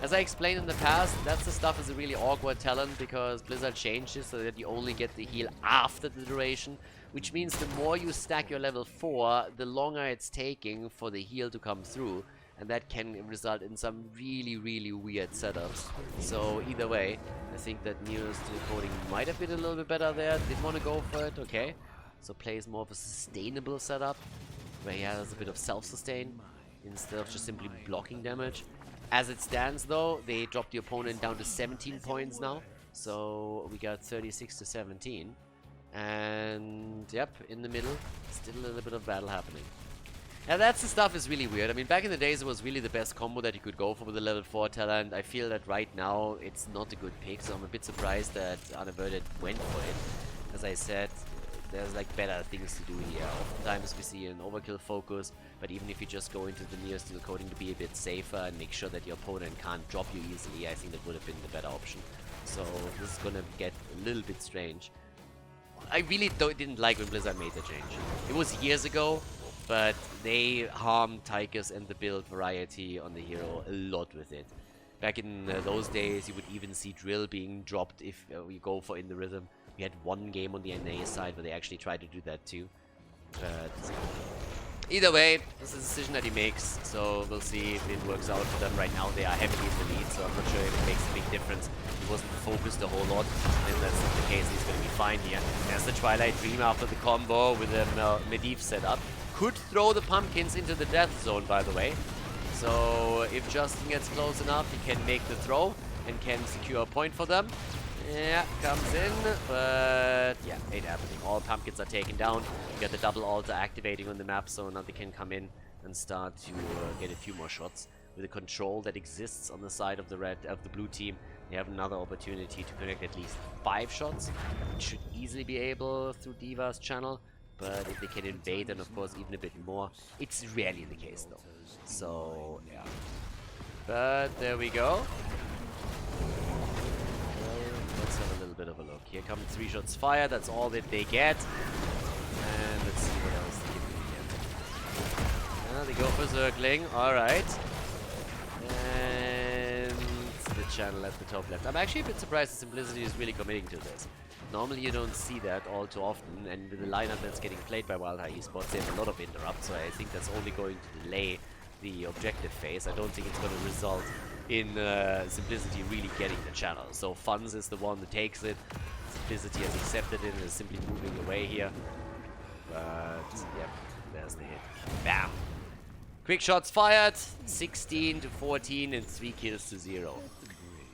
As I explained in the past, That's the Stuff is a really awkward talent because Blizzard changed it so that you only get the heal after the duration. Which means the more you stack your level 4, the longer it's taking for the heal to come through. And that can result in some really, really weird setups. So either way, I think that Neo's coding might have been a little bit better there. Did want to go for it, okay. So plays more of a sustainable setup, where he has a bit of self-sustain, instead of just simply blocking damage. As it stands though, they dropped the opponent down to 17 points now. So we got 36 to 17. And yep, in the middle, still a little bit of battle happening. Now That's the Stuff is really weird. I mean, back in the days it was really the best combo that you could go for with the level 4 talent. I feel that right now it's not a good pick, so I'm a bit surprised that Unaverted went for it. As I said, there's like better things to do here. Oftentimes we see an overkill focus, but even if you just go into the near steel coding to be a bit safer and make sure that your opponent can't drop you easily, I think that would have been the better option. So this is gonna get a little bit strange. I really didn't like when Blizzard made the change. It was years ago, but they harmed Tychus and the build variety on the hero a lot with it. Back in those days, you would even see Drill being dropped if you go for In the Rhythm. We had one game on the NA side where they actually tried to do that too. But Either way, this is a decision that he makes, so we'll see if it works out for them. Right now they are heavily in the lead, so I'm not sure if it makes a big difference. He wasn't focused a whole lot, and if that's not the case, he's going to be fine here. There's the Twilight Dream after the combo with the Medivh set up. Could throw the pumpkins into the death zone, by the way. So if Justin gets close enough, he can make the throw and can secure a point for them. Yeah, comes in, but yeah, ain't happening. All pumpkins are taken down. You got the double altar activating on the map, so now they can come in and start to get a few more shots. With the control that exists on the side of the blue team, they have another opportunity to connect at least 5 shots. It should easily be able through D.Va's channel, but if they can invade, then of course even a bit more. It's rarely the case though. So yeah, but there we go. Let's have a little bit of a look. Here come 3 shots fired. That's all that they get. And let's see what else they can do here. They go for circling. Alright. And the channel at the top left. I'm actually a bit surprised that Simplicity is really committing to this. Normally you don't see that all too often. And with the lineup that's getting played by Wildheart Esports, they have a lot of interrupts. So I think that's only going to delay the objective phase. I don't think it's going to result in Simplicity really getting the channel. So Funds is the one that takes it. Simplicity has accepted it and is simply moving away here. But yeah, there's the hit. Bam! Quick shots fired. 16 to 14 and 3 kills to 0.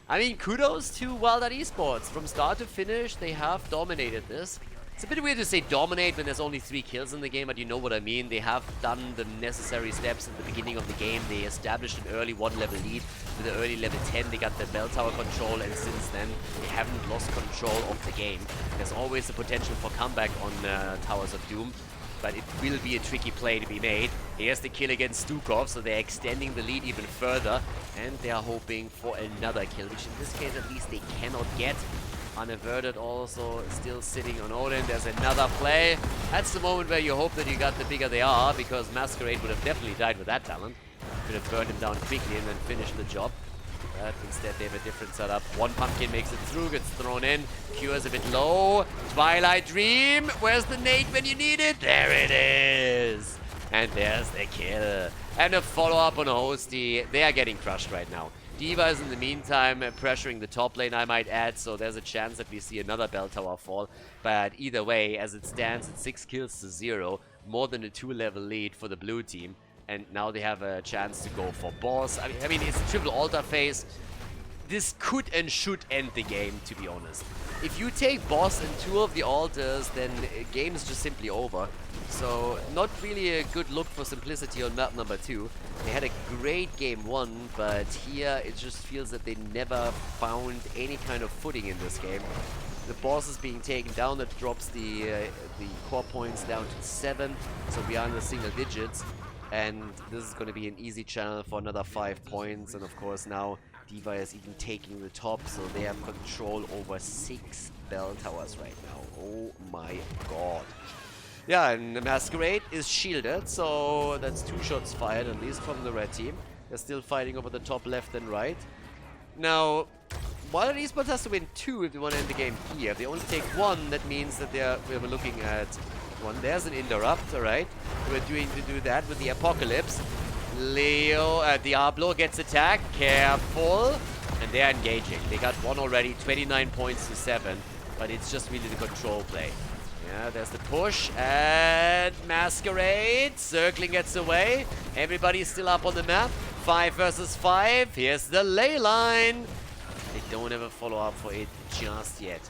I mean, kudos to Wildheart Esports. From start to finish, they have dominated this. It's a bit weird to say dominate when there's only 3 kills in the game, but you know what I mean. They have done the necessary steps at the beginning of the game. They established an early 1-level lead. With the early level 10, they got the bell tower control, and since then, they haven't lost control of the game. There's always the potential for comeback on Towers of Doom, but it will be a tricky play to be made. Here's the kill against Stukov, so they're extending the lead even further, and they are hoping for another kill, which in this case at least they cannot get. Unaverted also still sitting on Odin. There's another play. That's the moment where you hope that you got the bigger they are, because Masquerade would have definitely died with that talent. Could have burned him down quickly and then finished the job. But instead they have a different setup. One pumpkin makes it through, gets thrown in. Cure's a bit low. Twilight Dream. Where's the nade when you need it? There it is. And there's the kill. And a follow-up on Hosty. They are getting crushed right now. D.Va is in the meantime pressuring the top lane, I might add, so there's a chance that we see another bell tower fall. But either way, as it stands, it's 6 kills to 0, more than a 2-level lead for the blue team. And now they have a chance to go for boss. I mean, it's a triple altar phase. This could and should end the game, to be honest. If you take boss and 2 of the altars, then game is just simply over. So, not really a good look for Simplicity on map number 2. They had a great game 1, but here it just feels that they never found any kind of footing in this game. The boss is being taken down, that drops the core points down to 7, so we are in the single digits. And this is going to be an easy channel for another 5 points, and of course now D.Va is even taking the top, so they have control over 6 bell towers right now. Oh my god. Yeah, and the Masquerade is shielded, so that's 2 shots fired, at least from the red team. They're still fighting over the top left and right. Now, Wildheart Esports has to win 2 if they want to end the game here. If they only take 1, that means that we're looking at 1. There's an interrupt, alright. We're doing to do that with the Apocalypse. Diablo gets attacked, careful. And they're engaging. They got 1 already, 29 points to 7. But it's just really the control play. Yeah, there's the push, and Masquerade, circling gets away. Everybody's still up on the map. 5 versus 5, here's the ley line. They don't have a follow-up for it just yet.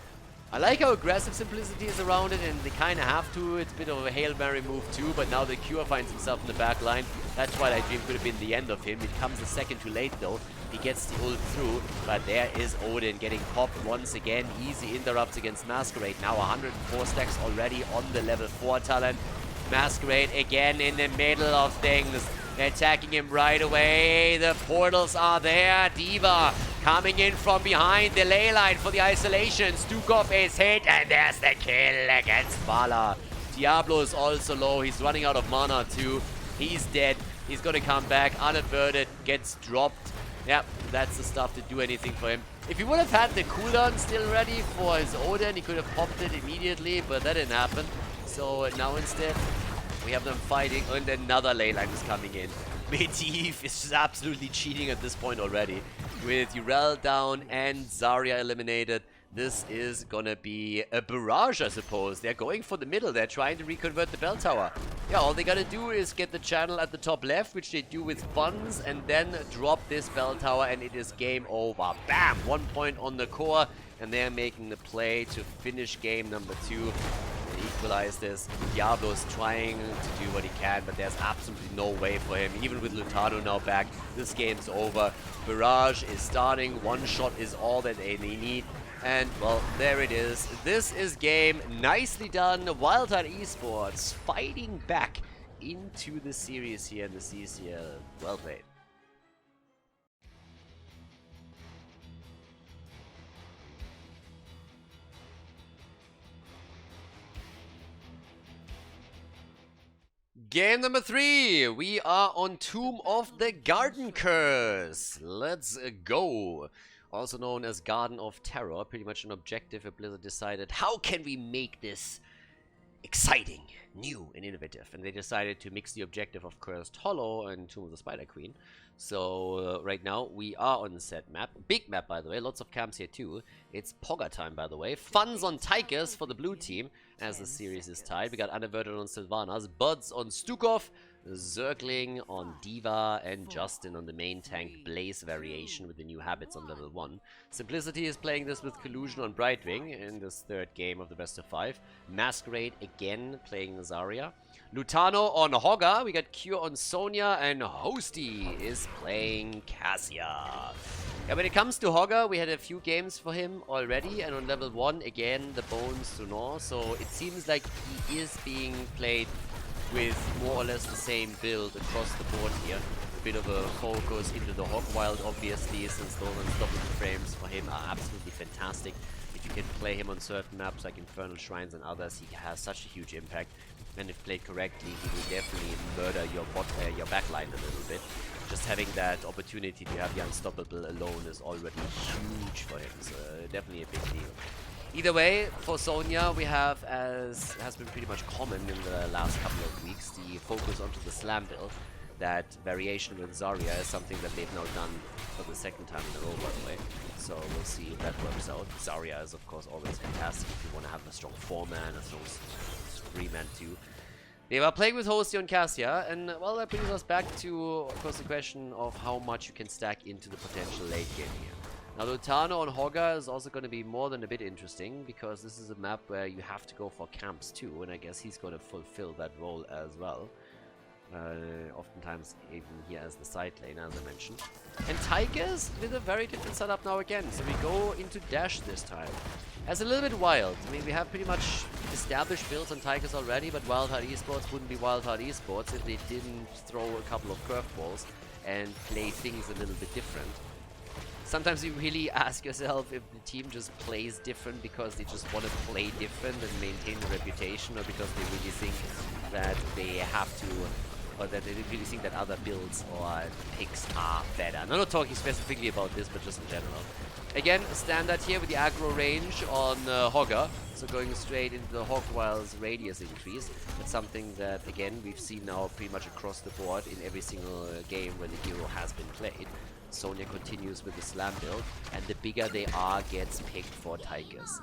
I like how aggressive Simplicity is around it, and they kind of have to. It's a bit of a Hail Mary move too, but now the Cure finds himself in the back line. That Twilight Dream could have been the end of him. It comes a second too late though. He gets the ult through, but there is Odin getting popped once again. Easy interrupts against Masquerade. Now 104 stacks already on the level 4 talent. Masquerade again in the middle of things. Attacking him right away. The portals are there. D.Va coming in from behind the ley line for the isolation. Stukov is hit, and there's the kill against Vala. Diablo is also low. He's running out of mana too. He's dead. He's gonna come back unaverted. Gets dropped. Yep, that's the stuff to do anything for him. If he would have had the cooldown still ready for his Odin, he could have popped it immediately, but that didn't happen. So now instead, We have them fighting, and another ley line is coming in. Medivh is just absolutely cheating at this point already. With Urel down and Zarya eliminated, this is gonna be a barrage, I suppose. They're going for the middle. They're trying to reconvert the bell tower. Yeah, all they gotta do is get the channel at the top left, which they do with funds, and then drop this bell tower, and it is game over. Bam! 1 point on the core, and they're making the play to finish game number 2. Equalize this. Diablo's trying to do what he can, but there's absolutely no way for him. Even with Lutano now back, this game's over. Barrage is starting. One shot is all that they need. And, well, there it is. This is game. Nicely done. Wildheart Esports fighting back into the series here in the CCL. Well played. Game number 3, we are on Tomb of the Garden Curse. Let's go. Also known as Garden of Terror, pretty much an objective where Blizzard decided, how can we make this exciting, new, and innovative? And they decided to mix the objective of Cursed Hollow and Tomb of the Spider Queen. So right now we are on the set map. Big map, by the way. Lots of camps here too. It's Pogga time, by the way. Funds on Tigers for the blue team as the series is tied. We got Unaverted on Sylvanas, Buds on Stukov, Zergling on Diva, and Justin on the main tank Blaze variation with the new habits on level 1. Simplicity is playing this with Collusion on Brightwing in this third game of the best of 5. Masquerade again playing Zarya. Lutano on Hogga, we got Cure on Sonya, and Hosty is playing Cassia. Yeah, when it comes to Hogga, we had a few games for him already, and on level 1, again, the Bones to Gnaw, so it seems like he is being played with more or less the same build across the board here. A bit of a focus into the Hog Wild, obviously, since those unstoppable frames for him are absolutely fantastic. If you can play him on certain maps like Infernal Shrines and others, he has such a huge impact. And if played correctly, he will definitely murder your backline a little bit. Just having that opportunity to have the Unstoppable alone is already huge for him, so definitely a big deal. Either way, for Sonya, we have, as has been pretty much common in the last couple of weeks, the focus onto the slam build. That variation with Zarya is something that they've now done for the second time in a row, by the way. So we'll see if that works out. Zarya is, of course, always fantastic if you want to have a strong 4-man, a strong 3-man too. They were playing with Hosty on Cassia, and, well, that brings us back to, of course, the question of how much you can stack into the potential late game here. Now, Lutano on Hogga is also going to be more than a bit interesting, because this is a map where you have to go for camps too, and I guess he's going to fulfill that role as well. Oftentimes even here as the side lane, as I mentioned. And Tigers with a very different setup now again, so we go into Dash this time. As a little bit wild. I mean, we have pretty much established builds on Tigers already, but Wildheart Esports wouldn't be Wildheart Esports if they didn't throw a couple of curveballs and play things a little bit different. Sometimes you really ask yourself if the team just plays different because they just want to play different and maintain the reputation, or because they really think that they have to, or that they really think that other builds or picks are better. I'm not talking specifically about this, but just in general. Again, standard here with the aggro range on Hogga, so going straight into the Hogwild's radius increase. That's something that, again, we've seen now pretty much across the board in every single game where the hero has been played. Sonya continues with the slam build, and the bigger they are gets picked for Tigers.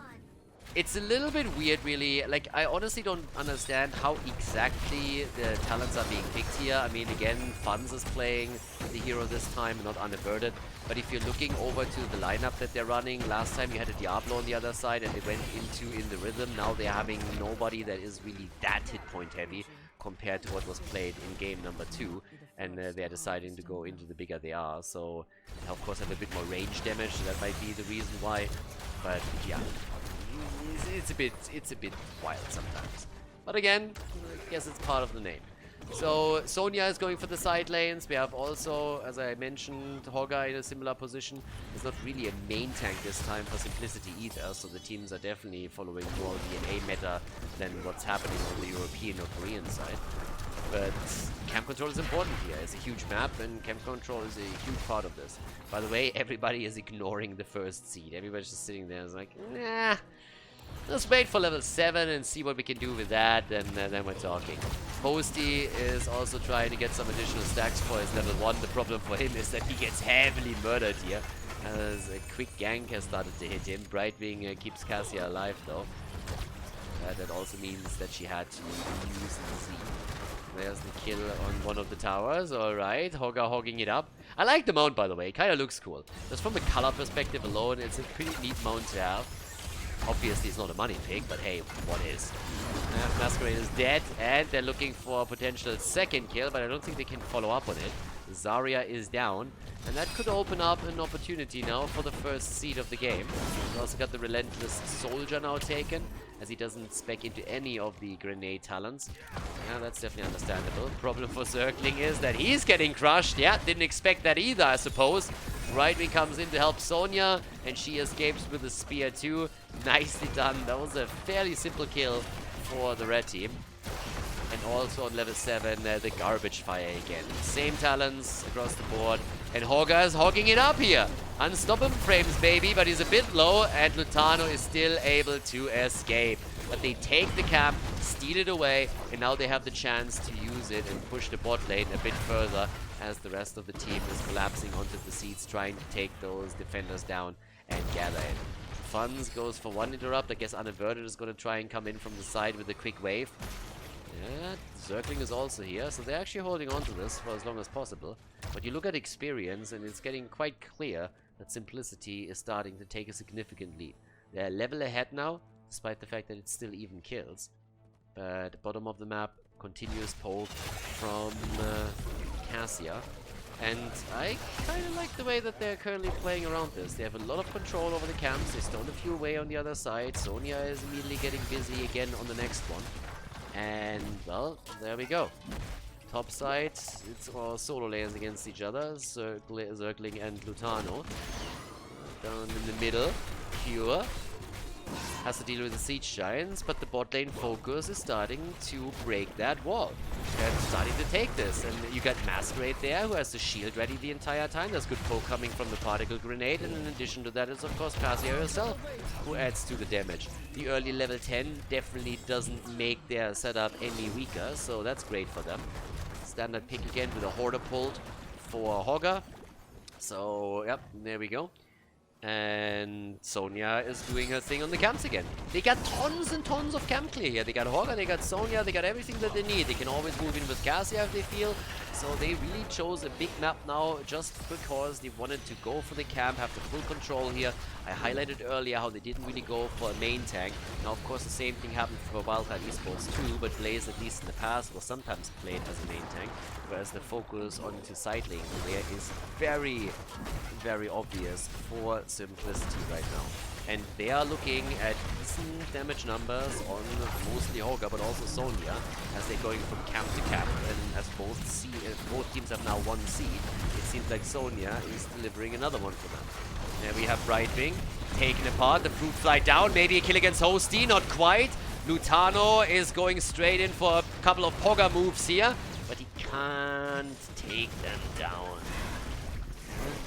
It's a little bit weird, really. Like, I honestly don't understand how exactly the talents are being picked here. I mean, again, Funz is playing the hero this time, not Unaverted. But if you're looking over to the lineup that they're running, last time you had a Diablo on the other side and they went into in the rhythm. Now they're having nobody that is really that hit point heavy compared to what was played in game number 2. And they're deciding to go into the bigger they are. So, of course, have a bit more range damage. So that might be the reason why. But, yeah. It's a bit wild sometimes. But again, I guess it's part of the name. So Sonya is going for the side lanes. We have also, as I mentioned, Hogga in a similar position. It's not really a main tank this time for simplicity either, so the teams are definitely following more DNA meta than what's happening on the European or Korean side. But camp control is important here. It's a huge map, and camp control is a huge part of this. By the way, everybody is ignoring the first seed. Everybody's just sitting there and is like, nah. Let's wait for level 7 and see what we can do with that, and then we're talking. Posty is also trying to get some additional stacks for his level 1. The problem for him is that he gets heavily murdered here, as a quick gank has started to hit him. Brightwing keeps Cassia alive though. That also means that she had to use Z. There's the kill on one of the towers. Alright, Hogger hogging it up. I like the mount, by the way. It kind of looks cool. Just from the color perspective alone, it's a pretty neat mount to have. Obviously, it's not a money pick, but hey, what is? Masquerade is dead, and they're looking for a potential second kill, but I don't think they can follow up on it. Zarya is down, and that could open up an opportunity now for the first seed of the game. We've also got the Relentless Soldier now taken, as he doesn't spec into any of the grenade talents. Yeah, that's definitely understandable. Problem for Zergling is that he's getting crushed. Yeah, didn't expect that either, I suppose. Brightwing comes in to help Sonya, and she escapes with a spear too. Nicely done. That was a fairly simple kill for the red team. And also on level 7, the garbage fire again. Same talents across the board. And Hogger is hogging it up here. Unstoppable frames, baby, but he's a bit low, and Lutano is still able to escape. But they take the camp, steal it away, and now they have the chance to use it and push the bot lane a bit further, as the rest of the team is collapsing onto the seats, trying to take those defenders down and gather it. Funds goes for one interrupt. I guess Unaverted is going to try and come in from the side with a quick wave. Yeah, Zergling is also here, so they're actually holding on to this for as long as possible. But you look at experience, and it's getting quite clear that Simplicity is starting to take a significant lead. They're a level ahead now, despite the fact that it's still even kills. But bottom of the map, continuous poke from Cassia. And I kind of like the way that they're currently playing around this. They have a lot of control over the camps. They stone a few away on the other side. Sonya is immediately getting busy again on the next one. And, well, there we go. Top side, it's all solo lanes against each other. Zergling and Lutano. Down in the middle, Cure has to deal with the Siege Giants, but the bot lane focus is starting to break that wall. They're starting to take this, and you got Masquerade there, who has the shield ready the entire time. There's good poke coming from the Particle Grenade, and in addition to that is, of course, Cassia herself, who adds to the damage. The early level 10 definitely doesn't make their setup any weaker, so that's great for them. Standard pick again with a Hoarder pulled for Hogger. So, yep, there we go. And Sonya is doing her thing on the camps again. They got tons and tons of camp clear here. They got Hogger, they got Sonya, they got everything that they need. They can always move in with Cassia if they feel. So they really chose a big map now just because they wanted to go for the camp, have the full control here. I highlighted earlier how they didn't really go for a main tank. Now, of course, the same thing happened for Wildheart Esports too, but Blaze, at least in the past, was sometimes played as a main tank, whereas the focus onto side lane there is very, very obvious for Simplicity right now. And they are looking at decent damage numbers on mostly Hogger, but also Sonya, as they're going from camp to camp. And as both teams have now one seed, it seems like Sonya is delivering another one for them. There we have Brightwing taken apart, the fruit fly down, maybe a kill against Hosty, not quite. Lutano is going straight in for a couple of Hogger moves here, but he can't take them down.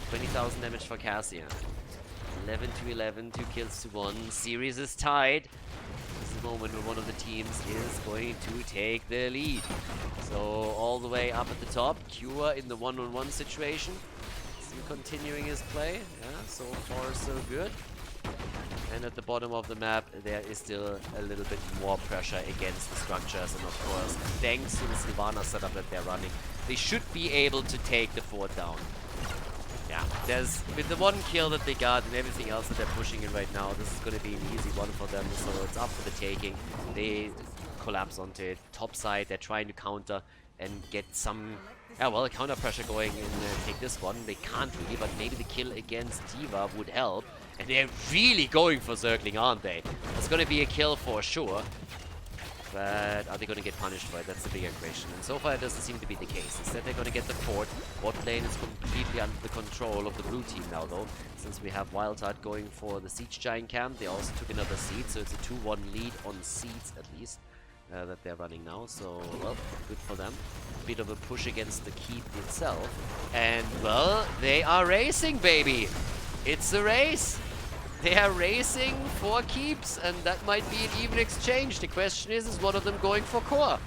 20,000 damage for Cassia. 11 to 11, 2 kills to 1. Series is tied. This is the moment where one of the teams is going to take the lead. So all the way up at the top, Cure in the one-on-one situation. Still continuing his play. Yeah, so far so good. And at the bottom of the map, there is still a little bit more pressure against the structures. And of course, thanks to the Sylvana setup that they're running, they should be able to take the fort down. Yeah, with the one kill that they got and everything else that they're pushing in right now, this is going to be an easy one for them, so it's up for the taking. They collapse onto it. Top side, they're trying to counter and get some, counter pressure going and take this one. They can't really, but maybe the kill against D.Va would help. And they're really going for Zergling, aren't they? It's going to be a kill for sure. But are they going to get punished for it? That's the bigger question. And so far it doesn't seem to be the case. Instead they're going to get the fort. Bot lane is completely under the control of the blue team now though. Since we have Wildheart going for the Siege Giant camp. They also took another seed, so it's a 2-1 lead on seeds at least. That they're running now. So, well, good for them. Bit of a push against the keep itself. And, well, they are racing, baby! It's a race! They are racing for keeps, and that might be an even exchange. The question is one of them going for core?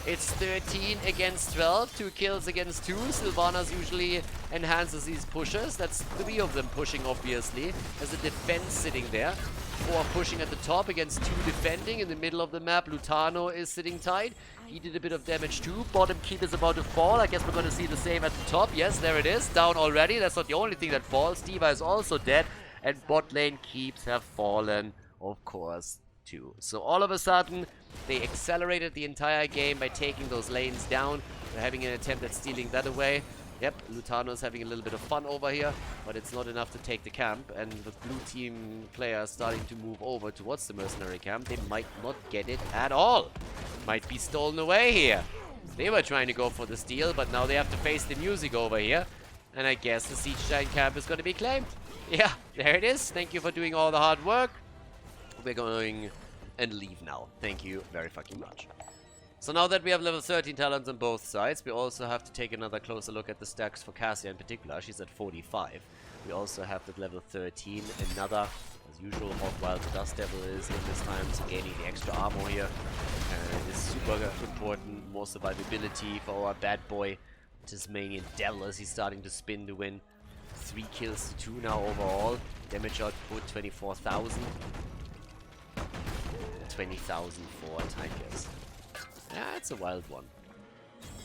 It's 13 against 12, 2 kills against 2. Sylvanas usually enhances these pushes. That's 3 of them pushing, obviously. There's a defense sitting there. 4 pushing at the top against 2 defending. In the middle of the map, Lutano is sitting tight. He did a bit of damage too. Bottom keep is about to fall. I guess we're going to see the same at the top. Yes, there it is. Down already. That's not the only thing that falls. D.Va is also dead. And bot lane keeps have fallen, of course, too. So all of a sudden, they accelerated the entire game by taking those lanes down. They're having an attempt at stealing that away. Yep, Lutano's having a little bit of fun over here, but it's not enough to take the camp. And the blue team players starting to move over towards the mercenary camp. They might not get it at all. Might be stolen away here. They were trying to go for the steal, but now they have to face the music over here. And I guess the Siege Giant camp is going to be claimed. Yeah, there it is. Thank you for doing all the hard work. We're going and leave now. Thank you very fucking much. So now that we have level 13 talents on both sides, we also have to take another closer look at the stacks for Cassia in particular. She's at 45. We also have at level 13 another, as usual, Hawkwild the Dust Devil is in this time, so gaining the extra armor here. And it's super important, more survivability for our bad boy Tasmanian Devil as he's starting to spin to win. 3 kills to 2 now overall. Damage output 24,000. 20,000 for Tigers. Yeah, it's a wild one.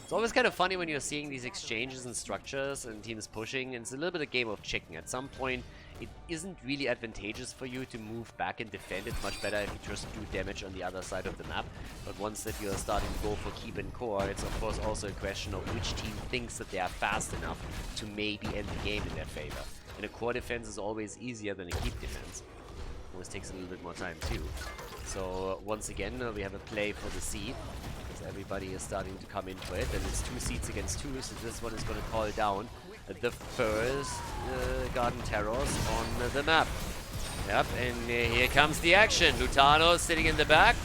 It's always kind of funny when you're seeing these exchanges and structures and teams pushing, and it's a little bit a game of chicken. At some point, it isn't really advantageous for you to move back and defend. It's much better if you just do damage on the other side of the map. But once that you're starting to go for keep and core, it's of course also a question of which team thinks that they are fast enough to maybe end the game in their favor. And a core defense is always easier than a keep defense. Always takes a little bit more time too. So once again, we have a play for the seed. Everybody is starting to come into it, and it's 2 seats against 2, so this one is going to call down the first Garden Terrors on the map. Yep, and here comes the action. Lutano sitting in the back,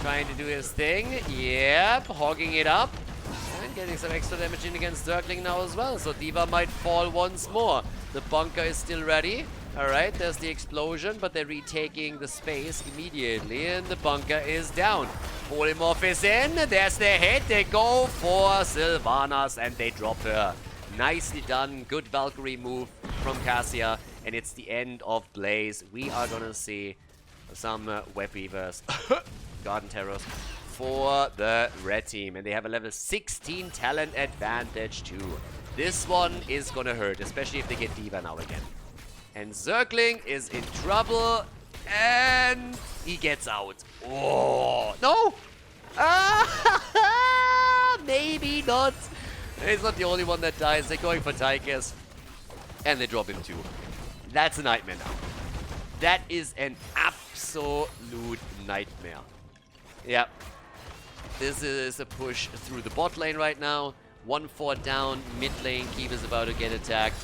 trying to do his thing. Yep, hogging it up, and getting some extra damage in against Zergling now as well, so D.Va might fall once more. The bunker is still ready. Alright, there's the explosion, but they're retaking the space immediately, and the bunker is down. Polymorph is in, there's the hit, they go for Sylvanas, and they drop her. Nicely done, good Valkyrie move from Cassia, and it's the end of Blaze. We are gonna see some Web Weavers, Garden Terrors, for the red team, and they have a level 16 talent advantage too. This one is gonna hurt, especially if they get D.Va now again. And Zergling is in trouble, and he gets out. Oh, no! Ah, maybe not. He's not the only one that dies. They're going for Tigers, and they drop him too. That's a nightmare now. That is an absolute nightmare. Yeah. This is a push through the bot lane right now. 1-4 down, mid lane, Keep is about to get attacked.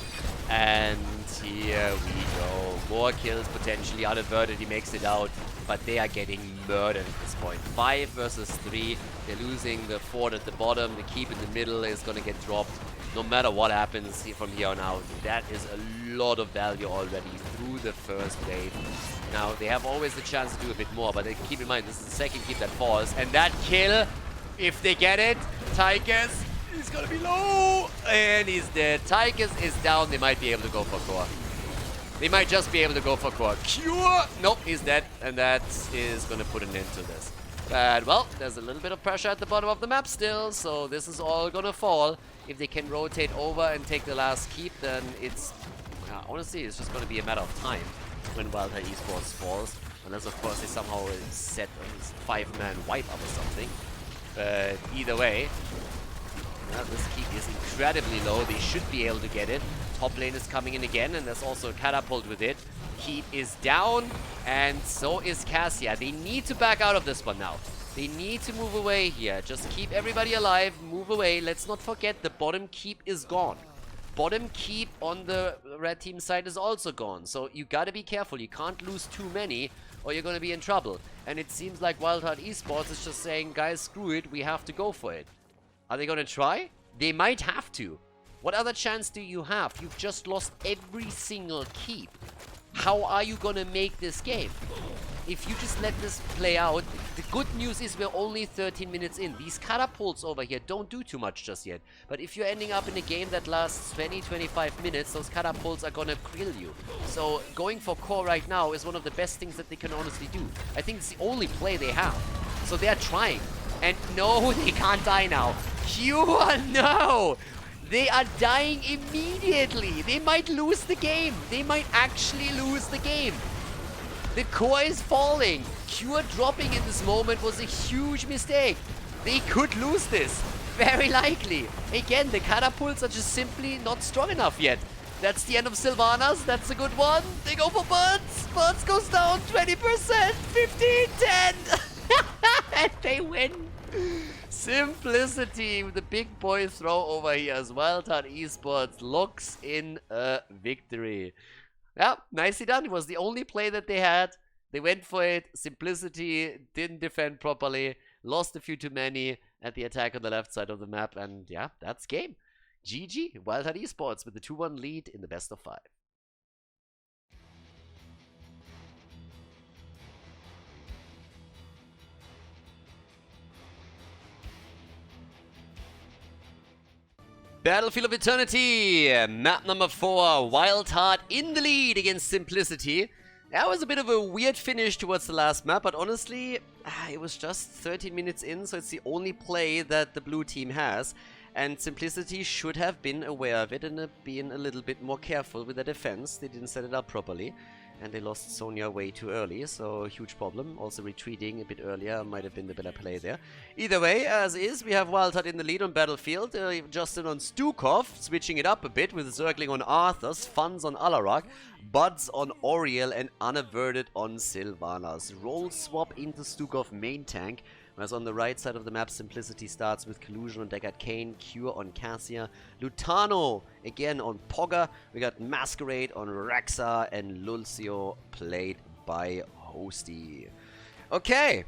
And here we go. More kills potentially. Unaverted, he makes it out. But they are getting murdered at this point. 5 versus 3. They're losing the fort at the bottom. The Keep in the middle is going to get dropped. No matter what happens from here on out. That is a lot of value already through the first wave. Now, they have always the chance to do a bit more. But keep in mind, this is the second Keep that falls. And that kill, if they get it, Tigers, he's gonna be low, and he's dead. Tigers is down. They might be able to go for core. They might just be able to go for core. Cure! Nope, he's dead, and that is gonna put an end to this. But, well, there's a little bit of pressure at the bottom of the map still, so this is all gonna fall. If they can rotate over and take the last Keep, then it's... honestly, it's just gonna be a matter of time when Wildheart Esports falls. Unless, of course, they somehow set a 5-man wipe up or something. But either way... this Keep is incredibly low. They should be able to get it. Top lane is coming in again, and there's also a catapult with it. Keep is down, and so is Cassia. They need to back out of this one now. They need to move away here. Just keep everybody alive, move away. Let's not forget the bottom Keep is gone. Bottom Keep on the red team side is also gone. So you gotta be careful. You can't lose too many, or you're gonna be in trouble. And it seems like Wildheart Esports is just saying, guys, screw it, we have to go for it. Are they gonna try? They might have to. What other chance do you have? You've just lost every single Keep. how are you gonna make this game? If you just let this play out, the good news is we're only 13 minutes in. These catapults over here don't do too much just yet. But if you're ending up in a game that lasts 20-25 minutes, those catapults are gonna kill you. So going for core right now is one of the best things that they can honestly do. I think it's the only play they have. So they're trying. And no, they can't die now. Cure, no! They are dying immediately. They might lose the game. They might actually lose the game. The core is falling. Cure dropping in this moment was a huge mistake. They could lose this. Very likely. Again, the catapults are just simply not strong enough yet. That's the end of Sylvanas. That's a good one. They go for Buds. Buds goes down 20%. 15, 10. And they win. Simplicity with the big boy throw over here as Wildheart Esports locks in a victory. Yeah, nicely done. It was the only play that they had. They went for it. Simplicity, didn't defend properly, lost a few too many at the attack on the left side of the map. And yeah, that's game. GG, Wildheart Esports with the 2-1 lead in the best of 5. Battlefield of Eternity, map number 4, Wildheart in the lead against Simplicity. That was a bit of a weird finish towards the last map, but honestly, it was just 13 minutes in, so it's the only play that the blue team has. And Simplicity should have been aware of it and been a little bit more careful with their defense. They didn't set it up properly. And they lost Sonya way too early, so huge problem. Also retreating a bit earlier might have been the better play there. Either way, as is, we have Wildheart in the lead on Battlefield. Justin on Stukov, switching it up a bit with Zergling on Arthas, Funds on Alarak, Buds on Oriel, and Unaverted on Sylvanas. Roll swap into Stukov main tank. Whereas on the right side of the map, Simplicity starts with Collusion on Deckard Cain, Cure on Cassia, Lutano again on Pogga. We got Masquerade on Rexa, and Lulcio played by Hosty. Okay,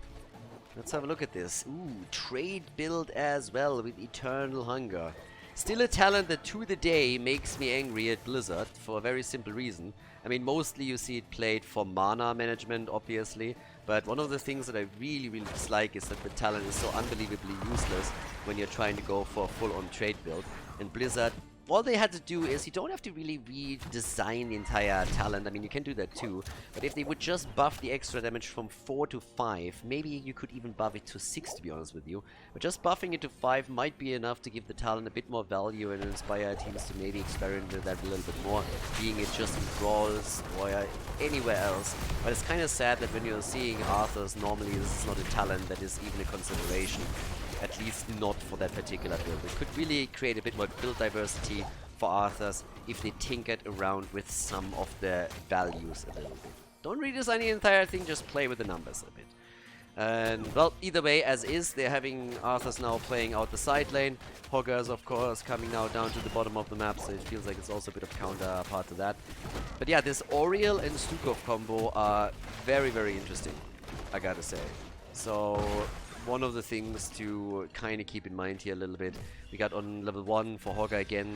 let's have a look at this. Ooh, trade build as well with Eternal Hunger. Still a talent that to the day makes me angry at Blizzard for a very simple reason. I mean, mostly you see it played for mana management, obviously. But one of the things that I really dislike is that the talent is so unbelievably useless when you're trying to go for a full-on trade build. And Blizzard, all they had to do is, you don't have to really redesign the entire talent. I mean, you can do that too. But if they would just buff the extra damage from 4 to 5, maybe you could even buff it to 6, to be honest with you. But just buffing it to 5 might be enough to give the talent a bit more value and inspire teams to maybe experiment with that a little bit more, being it just in brawls or anywhere else. But it's kind of sad that when you're seeing Arthurs, normally this is not a talent that is even a consideration. At least not for that particular build. It could really create a bit more build diversity for Arthurs if they tinkered around with some of the values a little bit. Don't redesign the entire thing, just play with the numbers a bit. And, well, either way, as is, they're having Arthurs now playing out the side lane. Hoggers, of course, coming now down to the bottom of the map, so it feels like it's also a bit of counterpart to that. But yeah, this Oriel and Stukov combo are very interesting, I gotta say. So one of the things to kind of keep in mind here a little bit, we got on level 1 for Hogger again,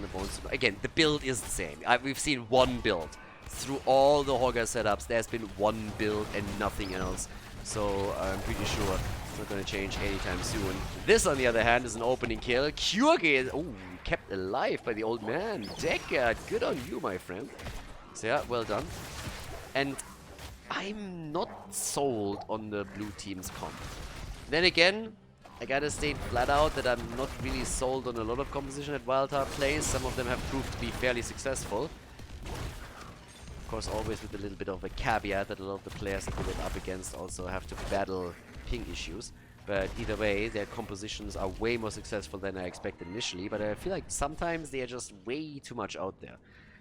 the build is the same. We've seen one build. Through all the Hogger setups, there's been one build and nothing else. So I'm pretty sure it's not going to change anytime soon. This, on the other hand, is an opening kill. Kjorge, oh, kept alive by the old man. Deckard, good on you, my friend. So yeah, well done. And I'm not sold on the blue team's comp. Then again, I gotta state flat out that I'm not really sold on a lot of composition that Wildheart plays. Some of them have proved to be fairly successful. Of course, always with a little bit of a caveat that a lot of the players that they're up against also have to battle ping issues. But either way, their compositions are way more successful than I expected initially. But I feel like sometimes they are just way too much out there.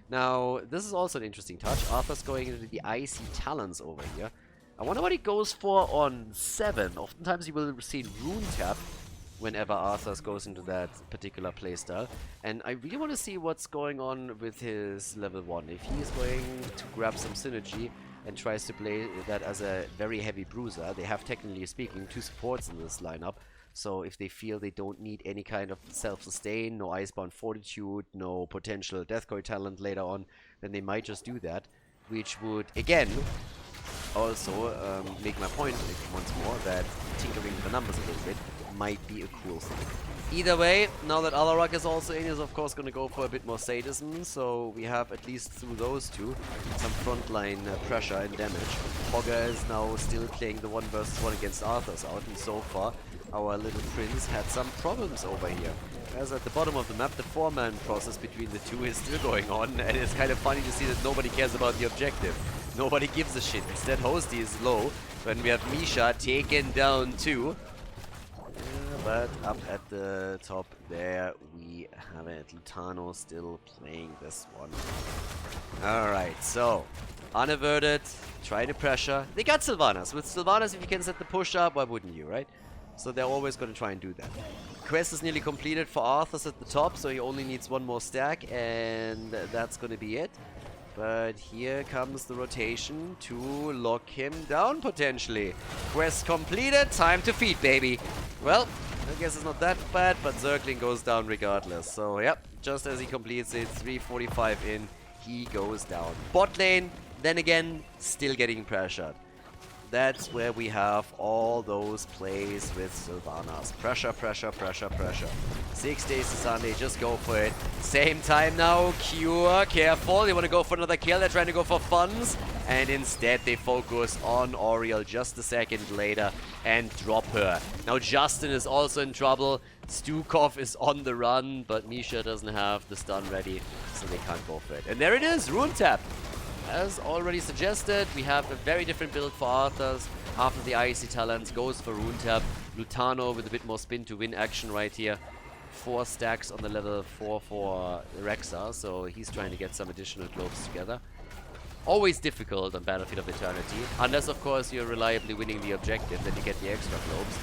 Now, this is also an interesting touch. Arthur's going into the Icy Talons over here. I wonder what he goes for on 7. Oftentimes you will see Rune Tap whenever Arthas goes into that particular playstyle. And I really want to see what's going on with his level 1. If he is going to grab some synergy and tries to play that as a very heavy bruiser. They have, technically speaking, 2 supports in this lineup. So if they feel they don't need any kind of self-sustain, no Icebound Fortitude, no potential Deathcore talent later on, then they might just do that. which would, again, also make my point once more that tinkering with the numbers a little bit might be a cool thing. Either way, now that Alarak is also in, is of course going to go for a bit more sadism, so we have at least through those two some frontline pressure and damage. Hogger is now still playing the 1 versus 1 against Arthur's out, and so far our little prince had some problems over here. As at the bottom of the map, the 4-man process between the two is still going on, and it's kind of funny to see that nobody cares about the objective. Nobody gives a shit. Instead, Hosty is low when we have Misha taken down too. But up at the top there we have it. Lutano still playing this one. Alright, so unaverted, try to pressure. They got Sylvanas. With Sylvanas, if you can set the push up, why wouldn't you, right? So they're always going to try and do that. Quest is nearly completed for Arthur's at the top, so he only needs 1 more stack, and that's going to be it. But here comes the rotation to lock him down, potentially. Quest completed, time to feed, baby. Well, I guess it's not that bad, but Zergling goes down regardless. So, yep, just as he completes it, 3:45 in, he goes down. Bot lane, then again, still getting pressured. That's where we have all those plays with Sylvanas. Pressure, pressure, pressure, pressure. 6 days to Sunday, just go for it. Same time now, Cure, careful. They want to go for another kill, they're trying to go for funds. And instead they focus on Oriel just a second later and drop her. Now Justin is also in trouble. Stukov is on the run, but Misha doesn't have the stun ready, so they can't go for it. And there it is, Rune Tap. As already suggested, we have a very different build for Arthur's. After the Icy Talents goes for Rune Tap. Lutano with a bit more spin to win action right here. 4 stacks on the level 4 for Rexa, so he's trying to get some additional globes together. Always difficult on Battlefield of Eternity, unless of course you're reliably winning the objective, then you get the extra globes.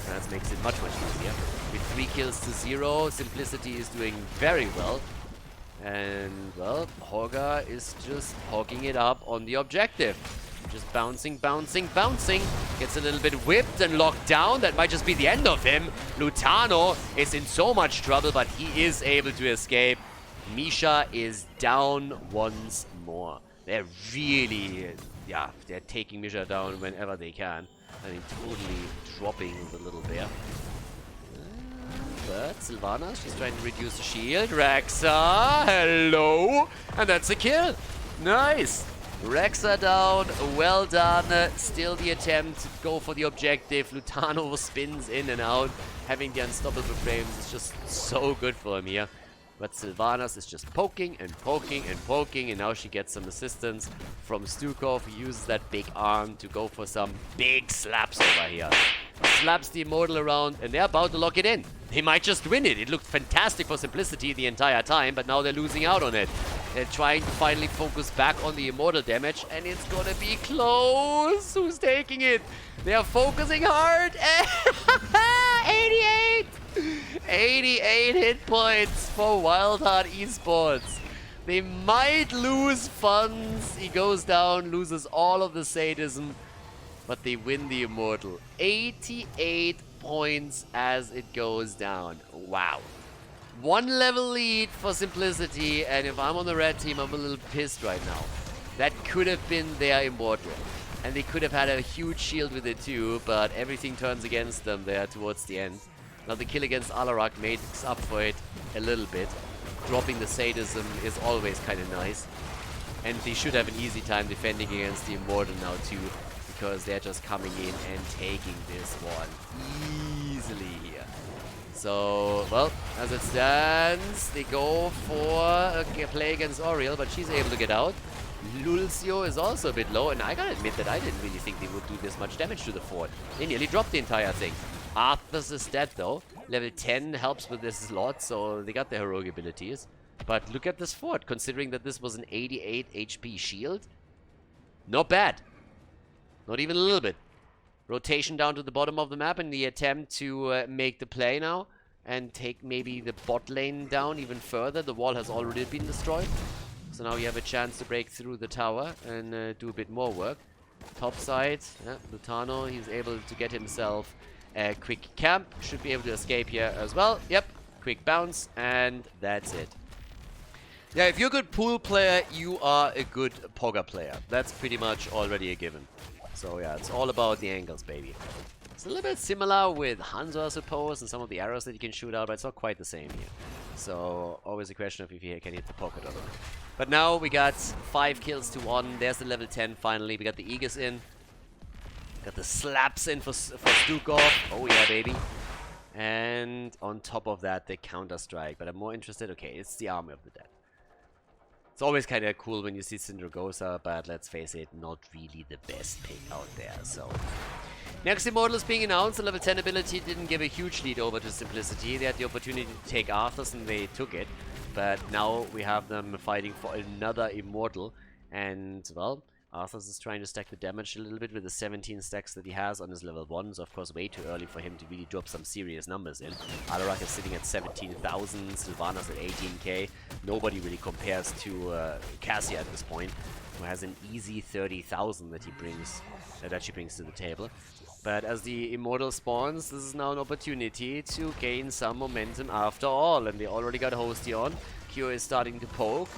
And that makes it much easier. With 3 kills to 0, Simplicity is doing very well. And, well, Hogger is just hogging it up on the objective. Just bouncing, bouncing, bouncing. Gets a little bit whipped and locked down. That might just be the end of him. Lutano is in so much trouble, but he is able to escape. Misha is down once more. They're really, yeah, they're taking Misha down whenever they can. I mean, totally dropping the little bear. But Sylvanas, she's trying to reduce the shield. Rexa, hello! And that's a kill! Nice! Rexa down, well done. Still the attempt to go for the objective. Lutano spins in and out. Having the unstoppable frames is just so good for him here. But Sylvanas is just poking and poking and poking, and now she gets some assistance from Stukov, who uses that big arm to go for some big slaps over here. Slaps the Immortal around, and they're about to lock it in. They might just win it. It looked fantastic for Simplicity the entire time, but now they're losing out on it. They're trying to finally focus back on the Immortal damage, and it's gonna be close. Who's taking it? They are focusing hard. 88! 88 hit points for Wildheart Esports. They might lose funds. He goes down, loses all of the sadism, but they win the Immortal. 88 points as it goes down. Wow. 1 level lead for Simplicity, and if I'm on the red team, I'm a little pissed right now. That could have been their Immortal. And they could have had a huge shield with it too, but everything turns against them there towards the end. Now the kill against Alarak makes up for it a little bit. Dropping the sadism is always kind of nice. And they should have an easy time defending against the Immortal now too, because they're just coming in and taking this one easily here. So, well, as it stands, they go for a play against Oriel, but she's able to get out. Lulcio is also a bit low, and I gotta admit that I didn't really think they would do this much damage to the fort. They nearly dropped the entire thing. Arthur's is dead though. Level 10 helps with this a lot, so they got their heroic abilities. But look at this fort, considering that this was an 88 HP shield. Not bad. Not even a little bit. Rotation down to the bottom of the map in the attempt to make the play now. And take maybe the bot lane down even further. The wall has already been destroyed. So now you have a chance to break through the tower and do a bit more work. Top side, Lutano, he's able to get himself a quick camp. Should be able to escape here as well. Yep, quick bounce, and that's it. Yeah, if you're a good pool player, you are a good Pogger player. That's pretty much already a given. So yeah, it's all about the angles, baby. It's a little bit similar with Hanzo, I suppose, and some of the arrows that you can shoot out, but it's not quite the same here. So always a question of if you can hit the pocket or not. But now we got 5 kills to 1. There's the level 10 finally. We got the Aegis in. Got the slaps in for Stukov. Oh yeah, baby. And on top of that, the Counter-Strike. But I'm more interested... Okay, it's the Army of the Dead. It's always kind of cool when you see Syndragosa, but let's face it, not really the best pick out there, so... Next Immortal is being announced. The level 10 ability didn't give a huge lead over to Simplicity. They had the opportunity to take Arthas and they took it. But now we have them fighting for another Immortal. And, well, Arthas is trying to stack the damage a little bit with the 17 stacks that he has on his level 1. So, of course, way too early for him to really drop some serious numbers in. Alarak is sitting at 17,000. Sylvanas at 18k. Nobody really compares to Cassia at this point, who has an easy 30,000 that he brings, that she brings to the table. But as the Immortal spawns, this is now an opportunity to gain some momentum after all. And they already got Hosty on. Q is starting to poke.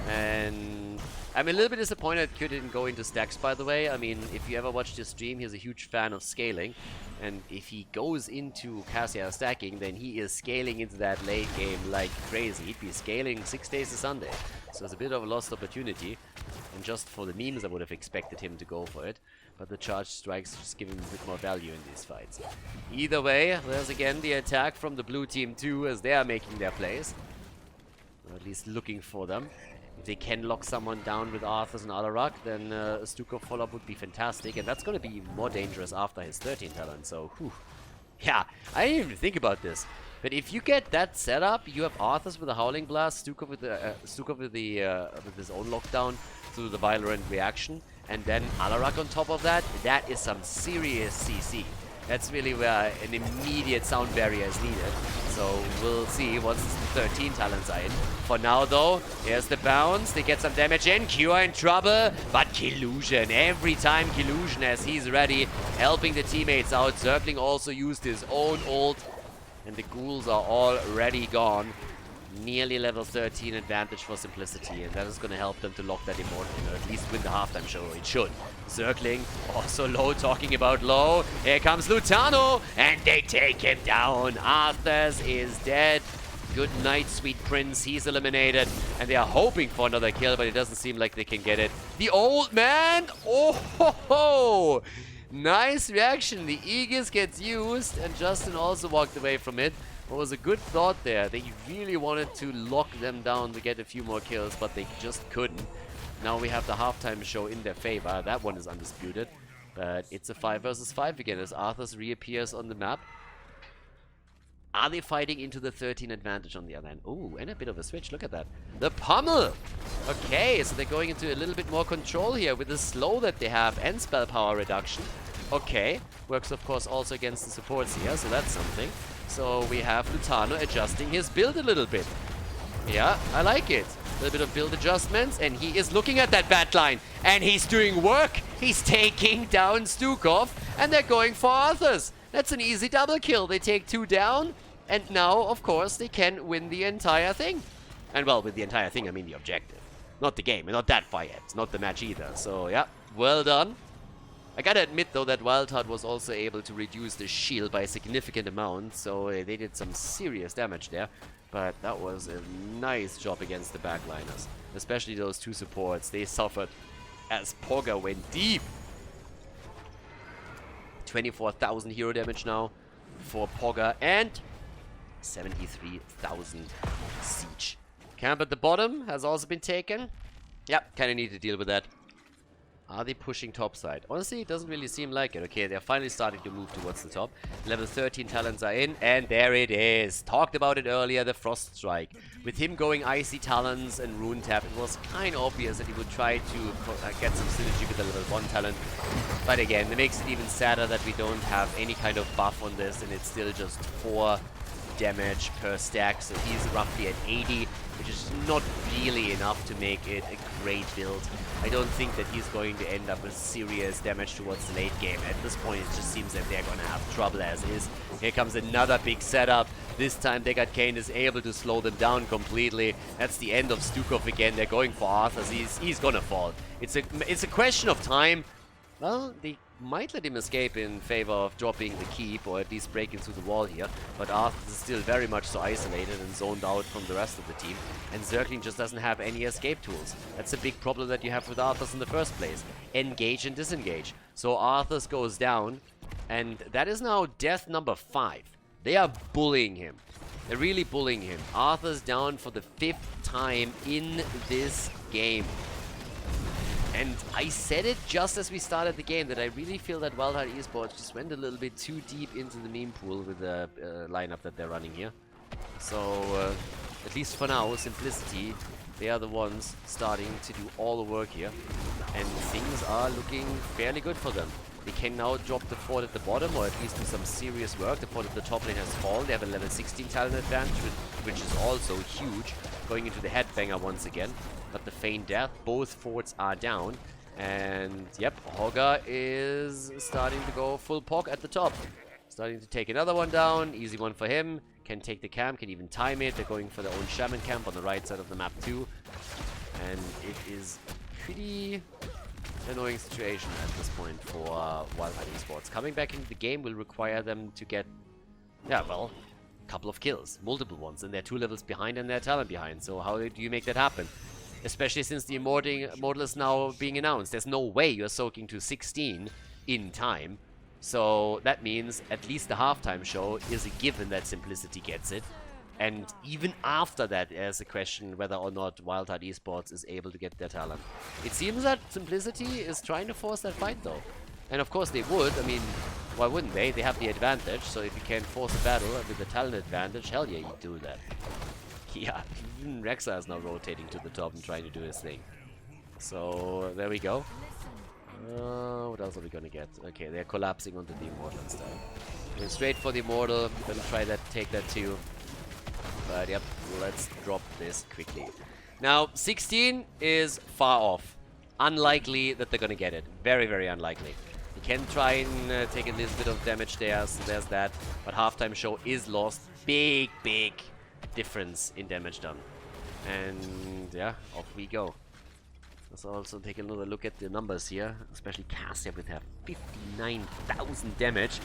And I'm a little bit disappointed Q didn't go into stacks, by the way. I mean, if you ever watched his stream, he's a huge fan of scaling. And if he goes into Cassia stacking, then he is scaling into that late game like crazy. He'd be scaling 6 days to Sunday. So it's a bit of a lost opportunity. And just for the memes, I would have expected him to go for it. But the charged strikes just give him a bit more value in these fights. Either way, there's again the attack from the blue team too, as they are making their plays. Or at least looking for them. If they can lock someone down with Arthas and Alarak, then a Stukov follow-up would be fantastic. And that's going to be more dangerous after his 13 talent, so whew. Yeah, I didn't even think about this. But if you get that setup, you have Arthas with a Howling Blast, Stukov with his own lockdown through the Violent Reaction, and then Alarak on top of that, that is some serious CC. That's really where an immediate sound barrier is needed. So we'll see once the 13 talents are in. For now though, here's the bounce. They get some damage in. Q are in trouble. But Killusion, every time Killusion as he's ready, helping the teammates out. Zergling also used his own ult. And the ghouls are already gone. Nearly level 13 advantage for Simplicity, and that is going to help them to lock that Immortal, or at least win the halftime show. It should. Zergling, also low, talking about low. Here comes Lutano, and they take him down. Arthas is dead. Good night, sweet prince. He's eliminated, and they are hoping for another kill, but it doesn't seem like they can get it. The old man! Oh ho ho! Nice reaction. The Aegis gets used, and Justin also walked away from it. It was a good thought there. They really wanted to lock them down to get a few more kills, but they just couldn't. Now we have the halftime show in their favor. That one is undisputed. But it's a 5 versus 5 again as Arthas reappears on the map. Are they fighting into the 13 advantage on the other hand? Oh, and a bit of a switch. Look at that. The pummel! Okay, so they're going into a little bit more control here with the slow that they have and spell power reduction. Okay, works of course also against the supports here, so that's something. So we have Lutano adjusting his build a little bit. Yeah, I like it. A little bit of build adjustments, and he is looking at that bat line, and he's doing work. He's taking down Stukov, and they're going for Arthas. That's an easy double kill. They take 2 down, and now, of course, they can win the entire thing. And well, with the entire thing, I mean the objective. Not the game, and not that far yet. Not the match either. So, yeah, well done. I gotta admit, though, that Wildheart was also able to reduce the shield by a significant amount, so they did some serious damage there. But that was a nice job against the backliners. Especially those 2 supports. They suffered as Pogger went deep. 24,000 hero damage now for Pogger, and 73,000 siege. Camp at the bottom has also been taken. Yep, kinda need to deal with that. Are they pushing topside? Honestly, it doesn't really seem like it. Okay, they're finally starting to move towards the top. Level 13 talents are in, and there it is. Talked about it earlier, the Frost Strike. With him going Icy Talons and Rune Tap, it was kind of obvious that he would try to get some synergy with the level 1 talent. But again, it makes it even sadder that we don't have any kind of buff on this, and it's still just 4 damage per stack, so he's roughly at 80. which is not really enough to make it a great build. I don't think that he's going to end up with serious damage towards the late game. At this point, it just seems that they're going to have trouble as is. Here comes another big setup. This time, Deckard Cain is able to slow them down completely. That's the end of Stukov again. They're going for Arthur. He's going to fall. It's a question of time. Well, they might let him escape in favor of dropping the keep, or at least breaking through the wall here. But Arthur is still very much so isolated and zoned out from the rest of the team. And Zergling just doesn't have any escape tools. That's a big problem that you have with Arthurs in the first place. Engage and disengage. So Arthurs goes down, and that is now death number 5. They are bullying him. They're really bullying him. Arthur's down for the 5th time in this game. And I said it just as we started the game that I really feel that Wildheart Esports just went a little bit too deep into the meme pool with the lineup that they're running here. So, at least for now, Simplicity, they are the ones starting to do all the work here. And things are looking fairly good for them. They can now drop the fort at the bottom, or at least do some serious work. The fort at the top lane has fallen. They have a level 16 talent advantage, which is also huge. Going into the headbanger once again. But the Feigned Death, both forts are down. And, yep, Hogger is starting to go full POC at the top. Starting to take another one down. Easy one for him. Can take the camp, can even time it. They're going for their own Shaman camp on the right side of the map too. And it is pretty annoying situation at this point for Wildheart Esports. Coming back into the game will require them to get, yeah, well, a couple of kills. Multiple ones. And they're 2 levels behind and they're talent behind. So how do you make that happen? Especially since the Immortal is now being announced. There's no way you're soaking to 16 in time. So that means at least the halftime show is a given that Simplicity gets it. And even after that, there's a question whether or not Wildheart Esports is able to get their talent. It seems that Simplicity is trying to force that fight though. And of course they would. I mean, why wouldn't they? They have the advantage. So if you can force a battle with the talent advantage, hell yeah, you do that. Yeah, even Rexa is now rotating to the top and trying to do his thing. So there we go. What else are we gonna get? Okay, they're collapsing onto the Immortal instead. Going straight for the Immortal. Gonna try that, take that too. But yep, let's drop this quickly. Now, 16 is far off. Unlikely that they're gonna get it. Very, very unlikely. You can try and take a little bit of damage there, so there's that. But halftime show is lost. Big, big difference in damage done. And yeah, off we go. Let's also take another look at the numbers here. Especially Cassia with her 59,000 damage.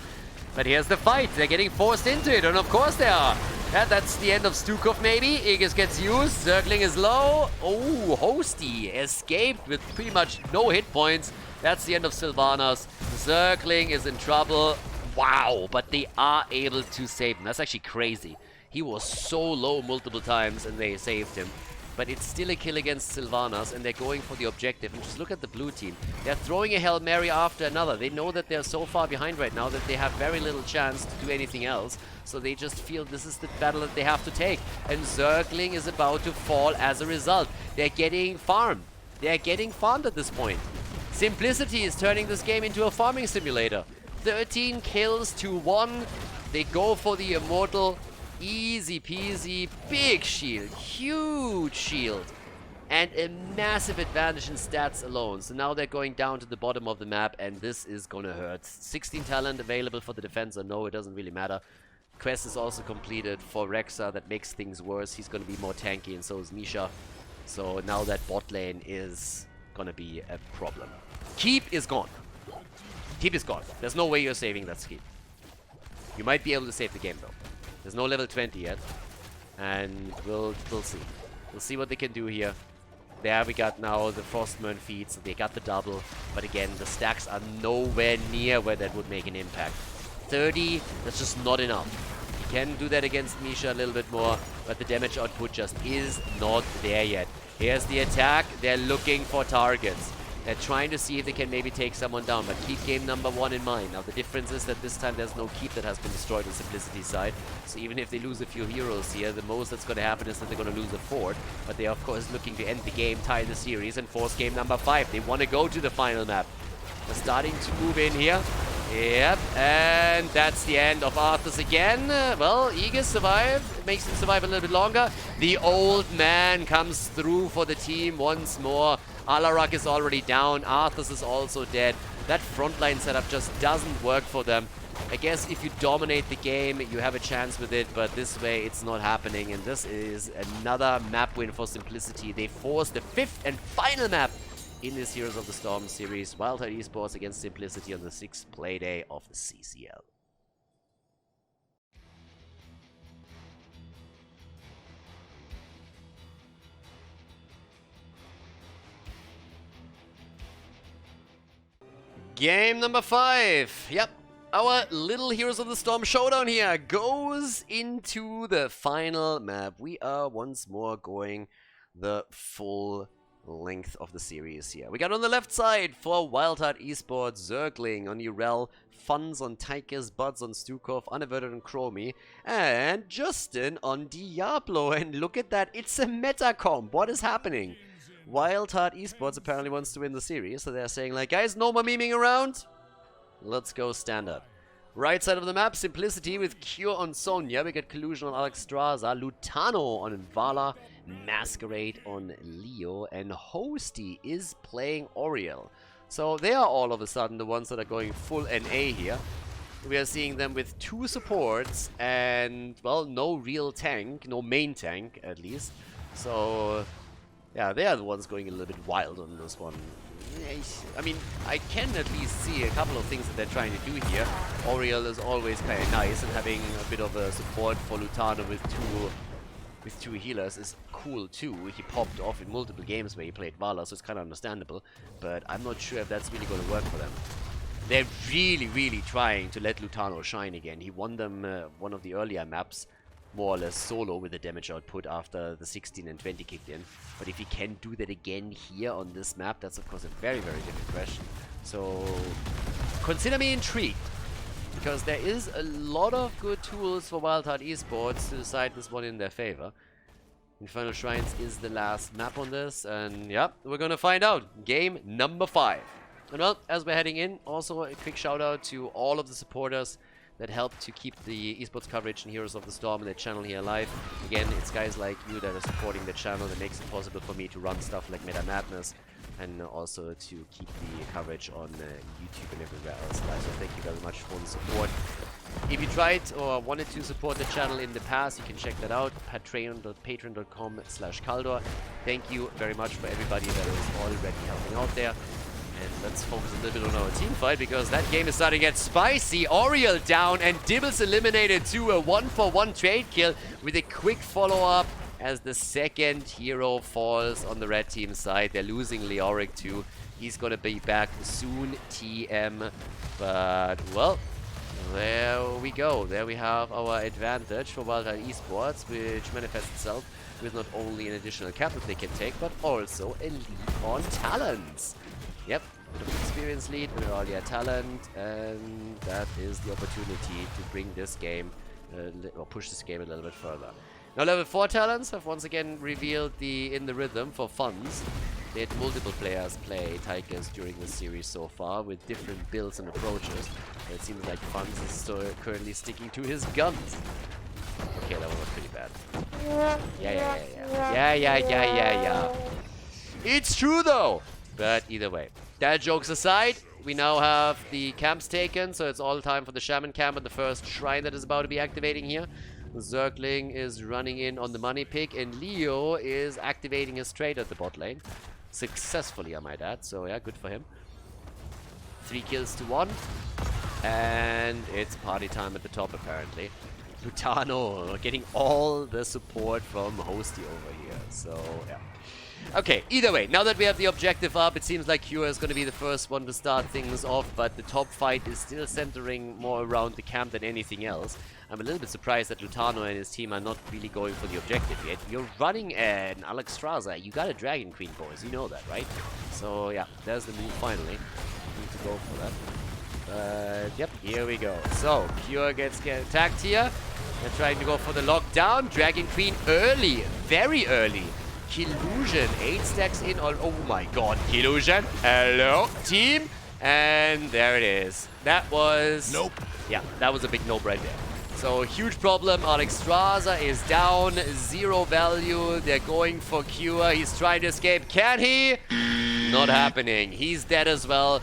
But here's the fight. They're getting forced into it, and of course they are. Yeah, that's the end of Stukov maybe. Aegis gets used. Zergling is low. Oh, Hosty escaped with pretty much no hit points. That's the end of Sylvanas. Zergling is in trouble. Wow, but they are able to save him. That's actually crazy. He was so low multiple times and they saved him. But it's still a kill against Sylvanas, and they're going for the objective. And just look at the blue team. They're throwing a Hail Mary after another. They know that they're so far behind right now that they have very little chance to do anything else. So they just feel this is the battle that they have to take. And Zergling is about to fall as a result. They're getting farmed. They're getting farmed at this point. Simplicity is turning this game into a farming simulator. 13 kills to 1. They go for the Immortal. Easy peasy, big shield, huge shield, and a massive advantage in stats alone. So now they're going down to the bottom of the map, and this is gonna hurt. 16 talent available for the defense, no, it doesn't really matter. Quest is also completed for Rexa, that makes things worse. He's gonna be more tanky, and so is Misha. So now that bot lane is gonna be a problem. Keep is gone. Keep is gone. There's no way you're saving that keep. You might be able to save the game though. There's no level 20 yet, and we'll see. We'll see what they can do here. There we got now the Frostmourne feat, so they got the double. But again, the stacks are nowhere near where that would make an impact. 30, that's just not enough. You can do that against Misha a little bit more, but the damage output just is not there yet. Here's the attack. They're looking for targets. They're trying to see if they can maybe take someone down, but keep game number 1 in mind. Now the difference is that this time there's no keep that has been destroyed on Simplicity's side. So even if they lose a few heroes here, the most that's going to happen is that they're going to lose a fort. But they are of course looking to end the game, tie the series, and force game number 5. They want to go to the final map. They're starting to move in here. Yep, and that's the end of Arthas again. Well, Aegis survived. It makes him survive a little bit longer. The old man comes through for the team once more. Alarak is already down. Arthas is also dead. That frontline setup just doesn't work for them. I guess if you dominate the game, you have a chance with it, but this way it's not happening. And this is another map win for Simplicity. They forced the 5th and final map in this Heroes of the Storm series. Wildheart Esports against Simplicity on the 6th playday of the CCL. Game number 5. Yep. Our little Heroes of the Storm showdown here goes into the final map. We are once more going the full length of the series here. We got on the left side for Wildheart Esports, Zergling on Urel, Funds on Tychus, Buds on Stukov, Unaverted on Chromie, and Justin on Diablo. And look at that, it's a meta comp. What is happening? Wildheart Esports apparently wants to win the series, so they're saying like, guys, no more memeing around. Let's go standard. Right side of the map, Simplicity with Cure on Sonya. We got Collusion on Alexstrasza, Lutano on Vala, Masquerade on Leo, and Hosty is playing Oriel. So they are all of a sudden the ones that are going full NA here. We are seeing them with 2 supports and, well, no real tank, no main tank at least. So, yeah, they are the ones going a little bit wild on this one. I mean, I can at least see a couple of things that they're trying to do here. Oriel is always kind of nice, and having a bit of a support for Lutano with two healers is cool too. He popped off in multiple games where he played Vala, so it's kind of understandable. But I'm not sure if that's really going to work for them. They're really trying to let Lutano shine again. He won them one of the earlier maps, more or less solo with the damage output after the 16 and 20 kicked in. But if he can do that again here on this map, that's of course a very different question. So consider me intrigued, because there is a lot of good tools for Wildheart Esports to decide this one in their favor. Infernal Shrines is the last map on this, and yeah, we're gonna find out. Game number 5. And well, as we're heading in, also a quick shout out to all of the supporters that help to keep the esports coverage in Heroes of the Storm and the channel here alive. Again, it's guys like you that are supporting the channel that makes it possible for me to run stuff like Meta Madness, and also to keep the coverage on YouTube and everywhere else. So thank you very much for the support. If you tried or wanted to support the channel in the past, you can check that out, patreon.com/Khaldor. Thank you very much for everybody that is already helping out there. And let's focus a little bit on our team fight, because that game is starting to get spicy. Oriel down and Dibbles eliminated to a 1-for-1 trade kill with a quick follow-up as the second hero falls on the red team side. They're losing Leoric too. He's gonna be back soon, TM. But, well, there we go. There we have our advantage for Wildheart Esports, which manifests itself with not only an additional cap that they can take, but also a lead on talents. Yep, bit of experience lead, bit of earlier talent, and that is the opportunity to bring this game, or push this game a little bit further. Now level 4 talents have once again revealed the In the Rhythm for Funds. They had multiple players play Tychus during this series so far with different builds and approaches. But it seems like Funds is still currently sticking to his guns. Okay, that one was pretty bad. Yeah. It's true though! But either way, that jokes aside, we now have the camps taken, so it's all time for the Shaman camp and the first shrine that is about to be activating here. Zergling is running in on the money pick, and Leo is activating his trade at the bot lane. Successfully, I might add, so yeah, good for him. 3 kills to 1, and it's party time at the top apparently. Lutano getting all the support from Hosty over here, so yeah. Okay, either way, now that we have the objective up, it seems like Cure is going to be the first one to start things off, but the top fight is still centering more around the camp than anything else. I'm a little bit surprised that Lutano and his team are not really going for the objective yet. You're running an Alexstrasza, you got a Dragon Queen, boys, you know that, right? So yeah, there's the move finally. Need to go for that. Yep, here we go. So, Cure gets attacked here. They're trying to go for the lockdown. Dragon Queen early, very early. Killusion, 8 stacks in all. Oh my god, Killusion. Hello, team. And there it is. That was... Nope. Yeah, that was a big nope right there. So, huge problem. Alexstrasza is down. 0 value. They're going for Cure. He's trying to escape. Can he? Not happening. He's dead as well.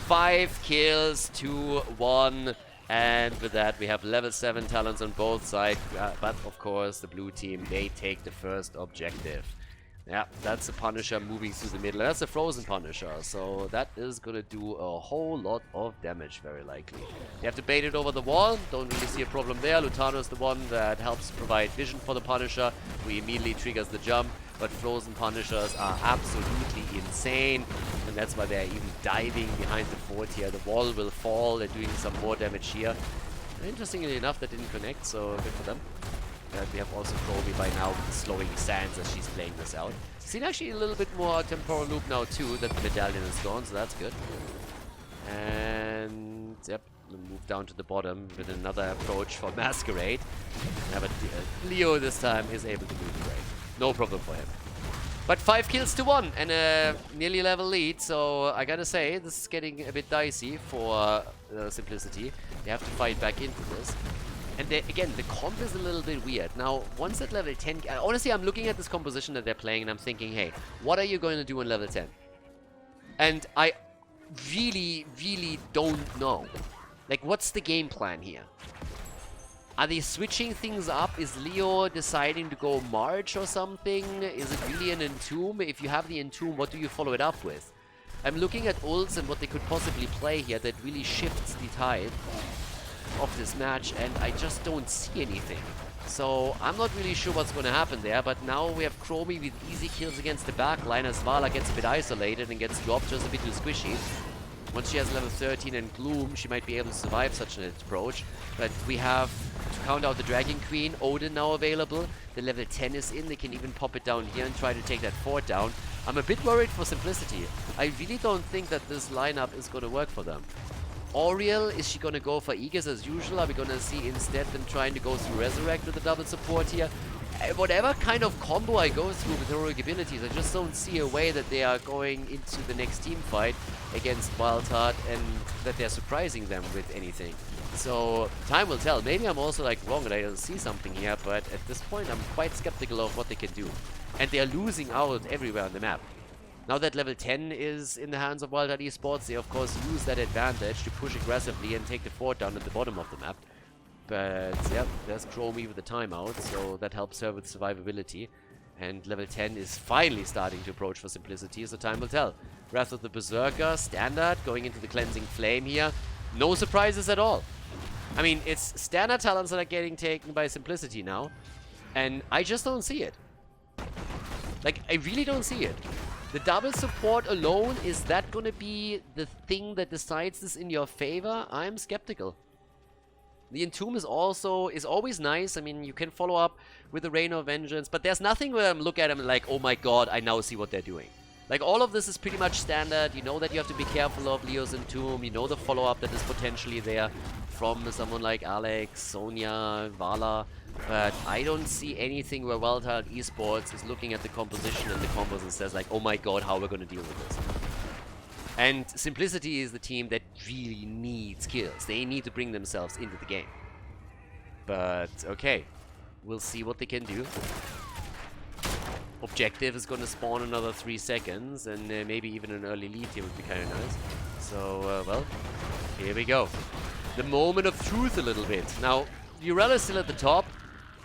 5 kills to 1. And with that, we have level 7 talents on both sides. But, of course, the blue team, they take the first objective. Yeah, that's a Punisher moving through the middle. That's a Frozen Punisher, so that is gonna do a whole lot of damage, very likely. You have to bait it over the wall. Don't really see a problem there. Lutano is the one that helps provide vision for the Punisher, who immediately triggers the jump. But Frozen Punishers are absolutely insane, and that's why they're even diving behind the fort here. The wall will fall. They're doing some more damage here. Interestingly enough, that didn't connect, so good for them. We have also Proby by now with the slowing sands as she's playing this out. Seen actually a little bit more temporal loop now too, that the medallion is gone, so that's good. And yep, we'll move down to the bottom with another approach for Masquerade. Yeah, but Leo this time is able to do the raid. No problem for him. But 5 kills to 1 and a nearly level lead, so I gotta say, this is getting a bit dicey for Simplicity. They have to fight back into this. And again, the comp is a little bit weird. Now, once at level 10... honestly, I'm looking at this composition that they're playing and I'm thinking, hey, what are you going to do on level 10? And I really, really don't know. Like, what's the game plan here? Are they switching things up? Is Leo deciding to go March or something? Is it really an Entomb? If you have the Entomb, what do you follow it up with? I'm looking at ults and what they could possibly play here that really shifts the tide of this match, and I just don't see anything. So I'm not really sure what's going to happen there, but now we have Chromie with easy kills against the backline as Vala gets a bit isolated and gets dropped just a bit too squishy. Once she has level 13 and Gloom, she might be able to survive such an approach. But we have, to count out the Dragon Queen, Odin now available. The level 10 is in, they can even pop it down here and try to take that fort down. I'm a bit worried for Simplicity. I really don't think that this lineup is going to work for them. Auriel, is she going to go for Aegis as usual? Are we going to see instead them trying to go through Resurrect with the double support here? Whatever kind of combo I go through with heroic abilities, I just don't see a way that they are going into the next team fight against Wildheart and that they're surprising them with anything. So, time will tell. Maybe I'm also like wrong and I don't see something here, but at this point I'm quite skeptical of what they can do. And they are losing out everywhere on the map. Now that level 10 is in the hands of Wildheart Esports, they of course use that advantage to push aggressively and take the fort down at the bottom of the map. But yeah, there's Chromie with the timeout, so that helps her with survivability. And level 10 is finally starting to approach for Simplicity, so time will tell. Wrath of the Berserker, standard, going into the Cleansing Flame here. No surprises at all. I mean, it's standard talents that are getting taken by Simplicity now, and I just don't see it. Like, I really don't see it. The double support alone, is that going to be the thing that decides this in your favor? I'm skeptical. The Entomb is always nice. I mean, you can follow up with the Rain of Vengeance, but there's nothing where I'm looking at them like, oh my god, I now see what they're doing. Like, all of this is pretty much standard. You know that you have to be careful of Leo's Entomb. You know the follow-up that is potentially there from someone like Alex, Sonya, Vala. But I don't see anything where Wildheart Esports is looking at the composition and the combos and says like, oh my god, how we're going to deal with this. And Simplicity is the team that really needs kills. They need to bring themselves into the game. But, okay. We'll see what they can do. Objective is going to spawn another 3 seconds, and maybe even an early lead here would be kind of nice. So, well, here we go. The moment of truth a little bit. Now, Urel is still at the top,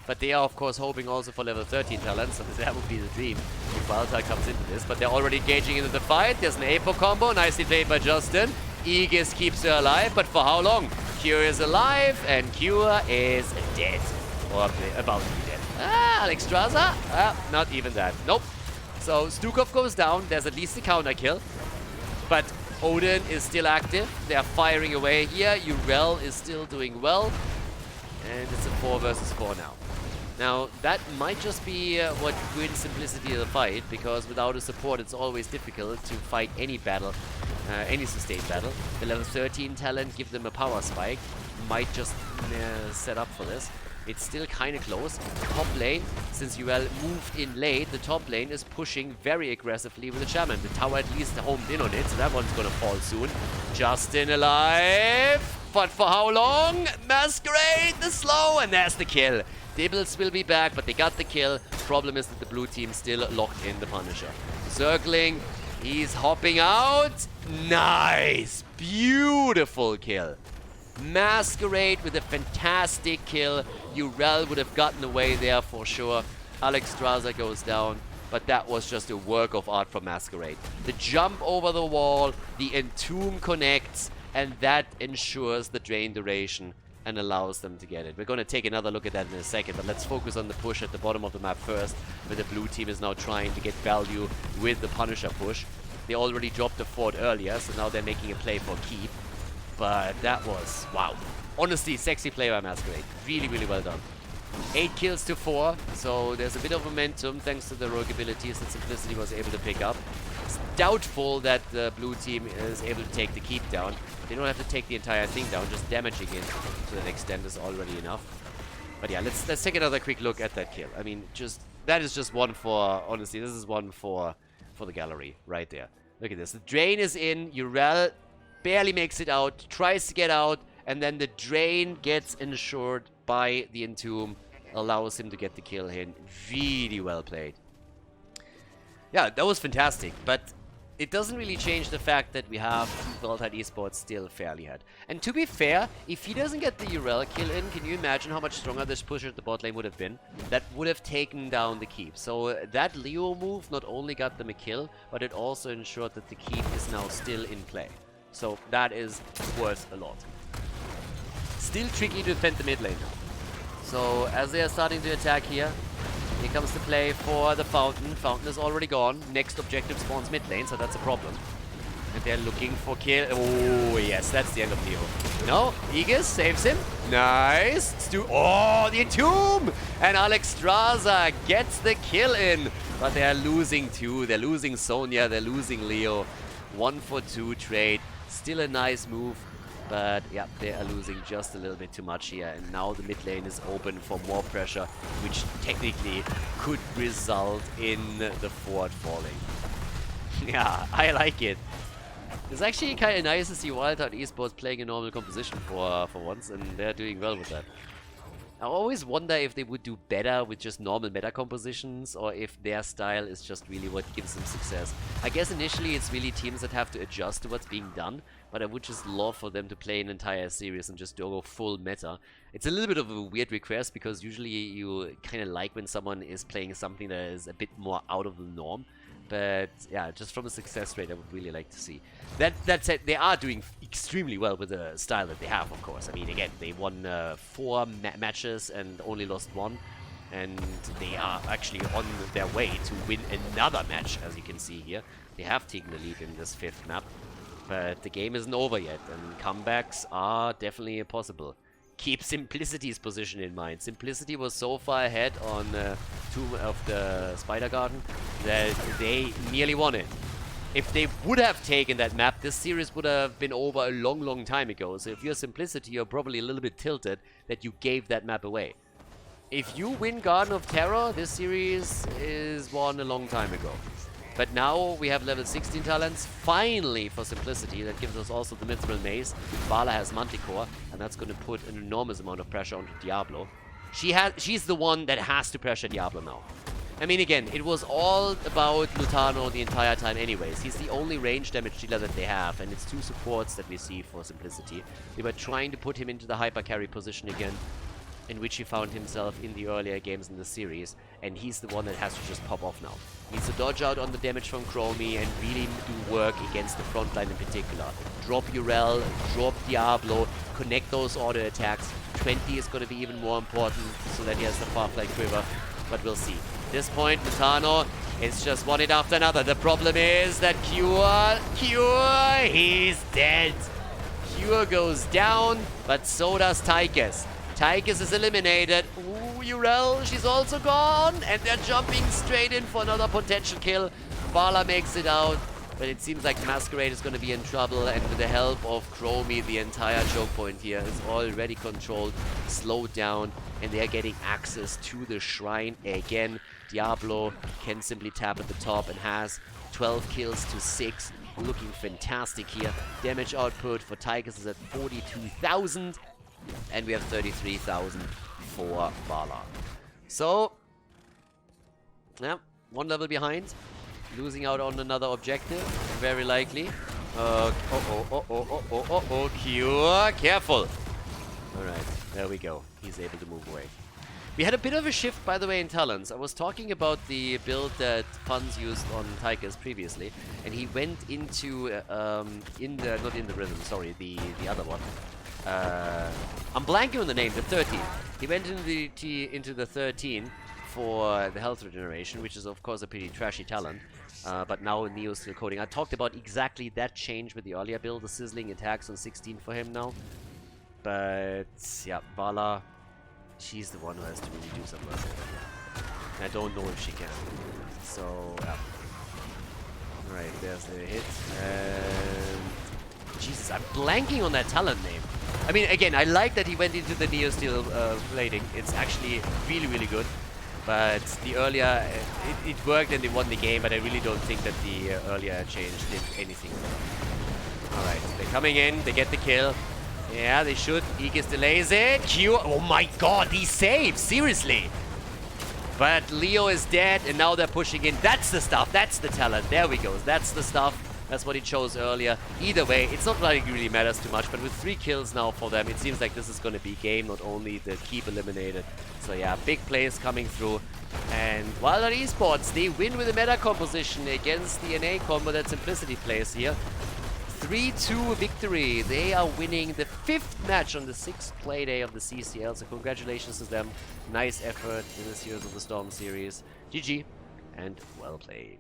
but they are, of course, hoping also for level 13 talents, so that would be the dream if Wildheart comes into this. But they're already engaging into the fight. There's an Apo combo, nicely played by Justin. Aegis keeps her alive, but for how long? Cure is alive, and Cure is dead. Or about to be dead. Alexstrasza? Not even that. Nope. So, Stukov goes down. There's at least a counter kill. But Odin is still active. They are firing away here. Urel is still doing well. And it's a 4 versus 4 now. Now, that might just be what wins Simplicity of the fight, because without a support it's always difficult to fight any battle, any sustained battle. The level 13 talent give them a power spike, might just set up for this. It's still kind of close. Top lane, since Urel moved in late, the top lane is pushing very aggressively with the Shaman. The tower at least homed in on it, so that one's gonna fall soon. Justin alive, but for how long? Masquerade, the slow, and there's the kill. Dibbles will be back, but they got the kill. Problem is that the blue team still locked in the Punisher. Circling, he's hopping out. Nice, beautiful kill. Masquerade with a fantastic kill. Urel would have gotten away there for sure. Alexstrasza goes down, but that was just a work of art from Masquerade. The jump over the wall, the Entomb connects, and that ensures the drain duration and allows them to get it. We're going to take another look at that in a second, but let's focus on the push at the bottom of the map first, where the blue team is now trying to get value with the Punisher push. They already dropped the fort earlier, so now they're making a play for keep. But that was, wow. Honestly, sexy play by Masquerade. Really, really well done. 8 kills to 4, so there's a bit of momentum thanks to the rogue abilities that Simplicity was able to pick up. It's doubtful that the blue team is able to take the keep down. They don't have to take the entire thing down, just damaging it to an extent is already enough. But yeah, let's take another quick look at that kill. I mean, that is just one for, honestly, this is one for the gallery right there. Look at this. The drain is in, Urel barely makes it out, tries to get out, and then the drain gets ensured by the Entomb, allows him to get the kill in. Really well played. Yeah, that was fantastic, but it doesn't really change the fact that we have Wildheart Esports still fairly ahead. And to be fair, if he doesn't get the Urel kill in, can you imagine how much stronger this push at the bot lane would have been? That would have taken down the keep. So that Leo move not only got them a kill, but it also ensured that the keep is now still in play. So that is worth a lot. Still tricky to defend the mid lane now. So as they are starting to attack here comes the play for the Fountain. Fountain is already gone. Next objective spawns mid lane, so that's a problem. And they're looking for kill. Oh yes, that's the end of Leo. No, Aegis saves him. Nice. Oh, the Entomb! And Alexstrasza gets the kill in. But they are losing two. They're losing Sonya. They're losing Leo. 1 for 2 trade. Still a nice move. But yeah, they are losing just a little bit too much here. And now the mid lane is open for more pressure, which technically could result in the fort falling. Yeah, I like it. It's actually kind of nice to see Wildheart Esports playing a normal composition for once, and they're doing well with that. I always wonder if they would do better with just normal meta compositions, or if their style is just really what gives them success. I guess initially it's really teams that have to adjust to what's being done, but I would just love for them to play an entire series and just go full meta. It's a little bit of a weird request, because usually you kind of like when someone is playing something that is a bit more out of the norm. But yeah, just from a success rate, I would really like to see. That said, they are doing extremely well with the style that they have, of course. I mean, again, they won 4 matches and only lost 1. And they are actually on their way to win another match, as you can see here. They have taken the lead in this 5th map. But the game isn't over yet, and comebacks are definitely possible. Keep Simplicity's position in mind. Simplicity was so far ahead on Tomb of the Spider Garden that they nearly won it. If they would have taken that map, this series would have been over a long, long time ago. So if you're Simplicity, you're probably a little bit tilted that you gave that map away. If you win Garden of Terror, this series is won a long time ago. But now we have level 16 talents, finally, for Simplicity. That gives us also the Mithril Mace. Vala has Manticore, and that's going to put an enormous amount of pressure onto Diablo. She's the one that has to pressure Diablo now. I mean, again, it was all about Lutano the entire time anyways. He's the only range damage dealer that they have, and it's 2 supports that we see for Simplicity. They were trying to put him into the hyper carry position again, in which he found himself in the earlier games in the series, and he's the one that has to just pop off now. He needs to dodge out on the damage from Chromie and really do work against the front line in particular. Drop Urel, drop Diablo, connect those auto attacks. 20 is going to be even more important so that he has the Farfly Quiver, but we'll see. At this point, Lutano is just one hit after another. The problem is that Cure, he's dead. Cure goes down, but so does Tychus. Tychus is eliminated. Ooh, Urel, she's also gone. And they're jumping straight in for another potential kill. Vala makes it out. But it seems like Masquerade is going to be in trouble, and with the help of Chromie, the entire choke point here is already controlled, slowed down, and they're getting access to the shrine again. Diablo can simply tap at the top and has 12 kills to 6, looking fantastic here. Damage output for Tigers is at 42,000, and we have 33,000 for Vala. So, yeah, one level behind. Losing out on another objective, very likely. Cure, careful. Alright, there we go. He's able to move away. We had a bit of a shift, by the way, in talents. I was talking about the build that Funds used on Tigers previously, and he went into, not in the rhythm, sorry, the other one. I'm blanking on the name, the 13. He went into the 13 for the health regeneration, which is of course a pretty trashy talent. But now Neo's still coding. I talked about exactly that change with the earlier build, the sizzling attacks on 16 for him now. But yeah, Vala, she's the one who has to really do some work. I don't know if she can. So yeah. Alright, there's the hit. And Jesus, I'm blanking on that talent name. I mean, again, I like that he went into the Neo Steel plating. It's actually really, really good. But the earlier, it worked and they won the game, but I really don't think that the earlier change did anything for them. Alright, they're coming in, they get the kill. Yeah, they should. Aegis delays it. Q, oh my god, these saves, seriously. But Leo is dead, and now they're pushing in. That's the stuff, that's the talent. There we go, that's the stuff. That's what he chose earlier. Either way, it's not like it really matters too much, but with 3 kills now for them, it seems like this is going to be game, not only the keep eliminated. So yeah, big plays coming through. And Wildheart Esports, they win with a meta composition against the NA combo that Simplicity plays here. 3-2 victory. They are winning the 5th match on the 6th Playday of the CCL, so congratulations to them. Nice effort in this Heroes of the Storm series. GG, and well played.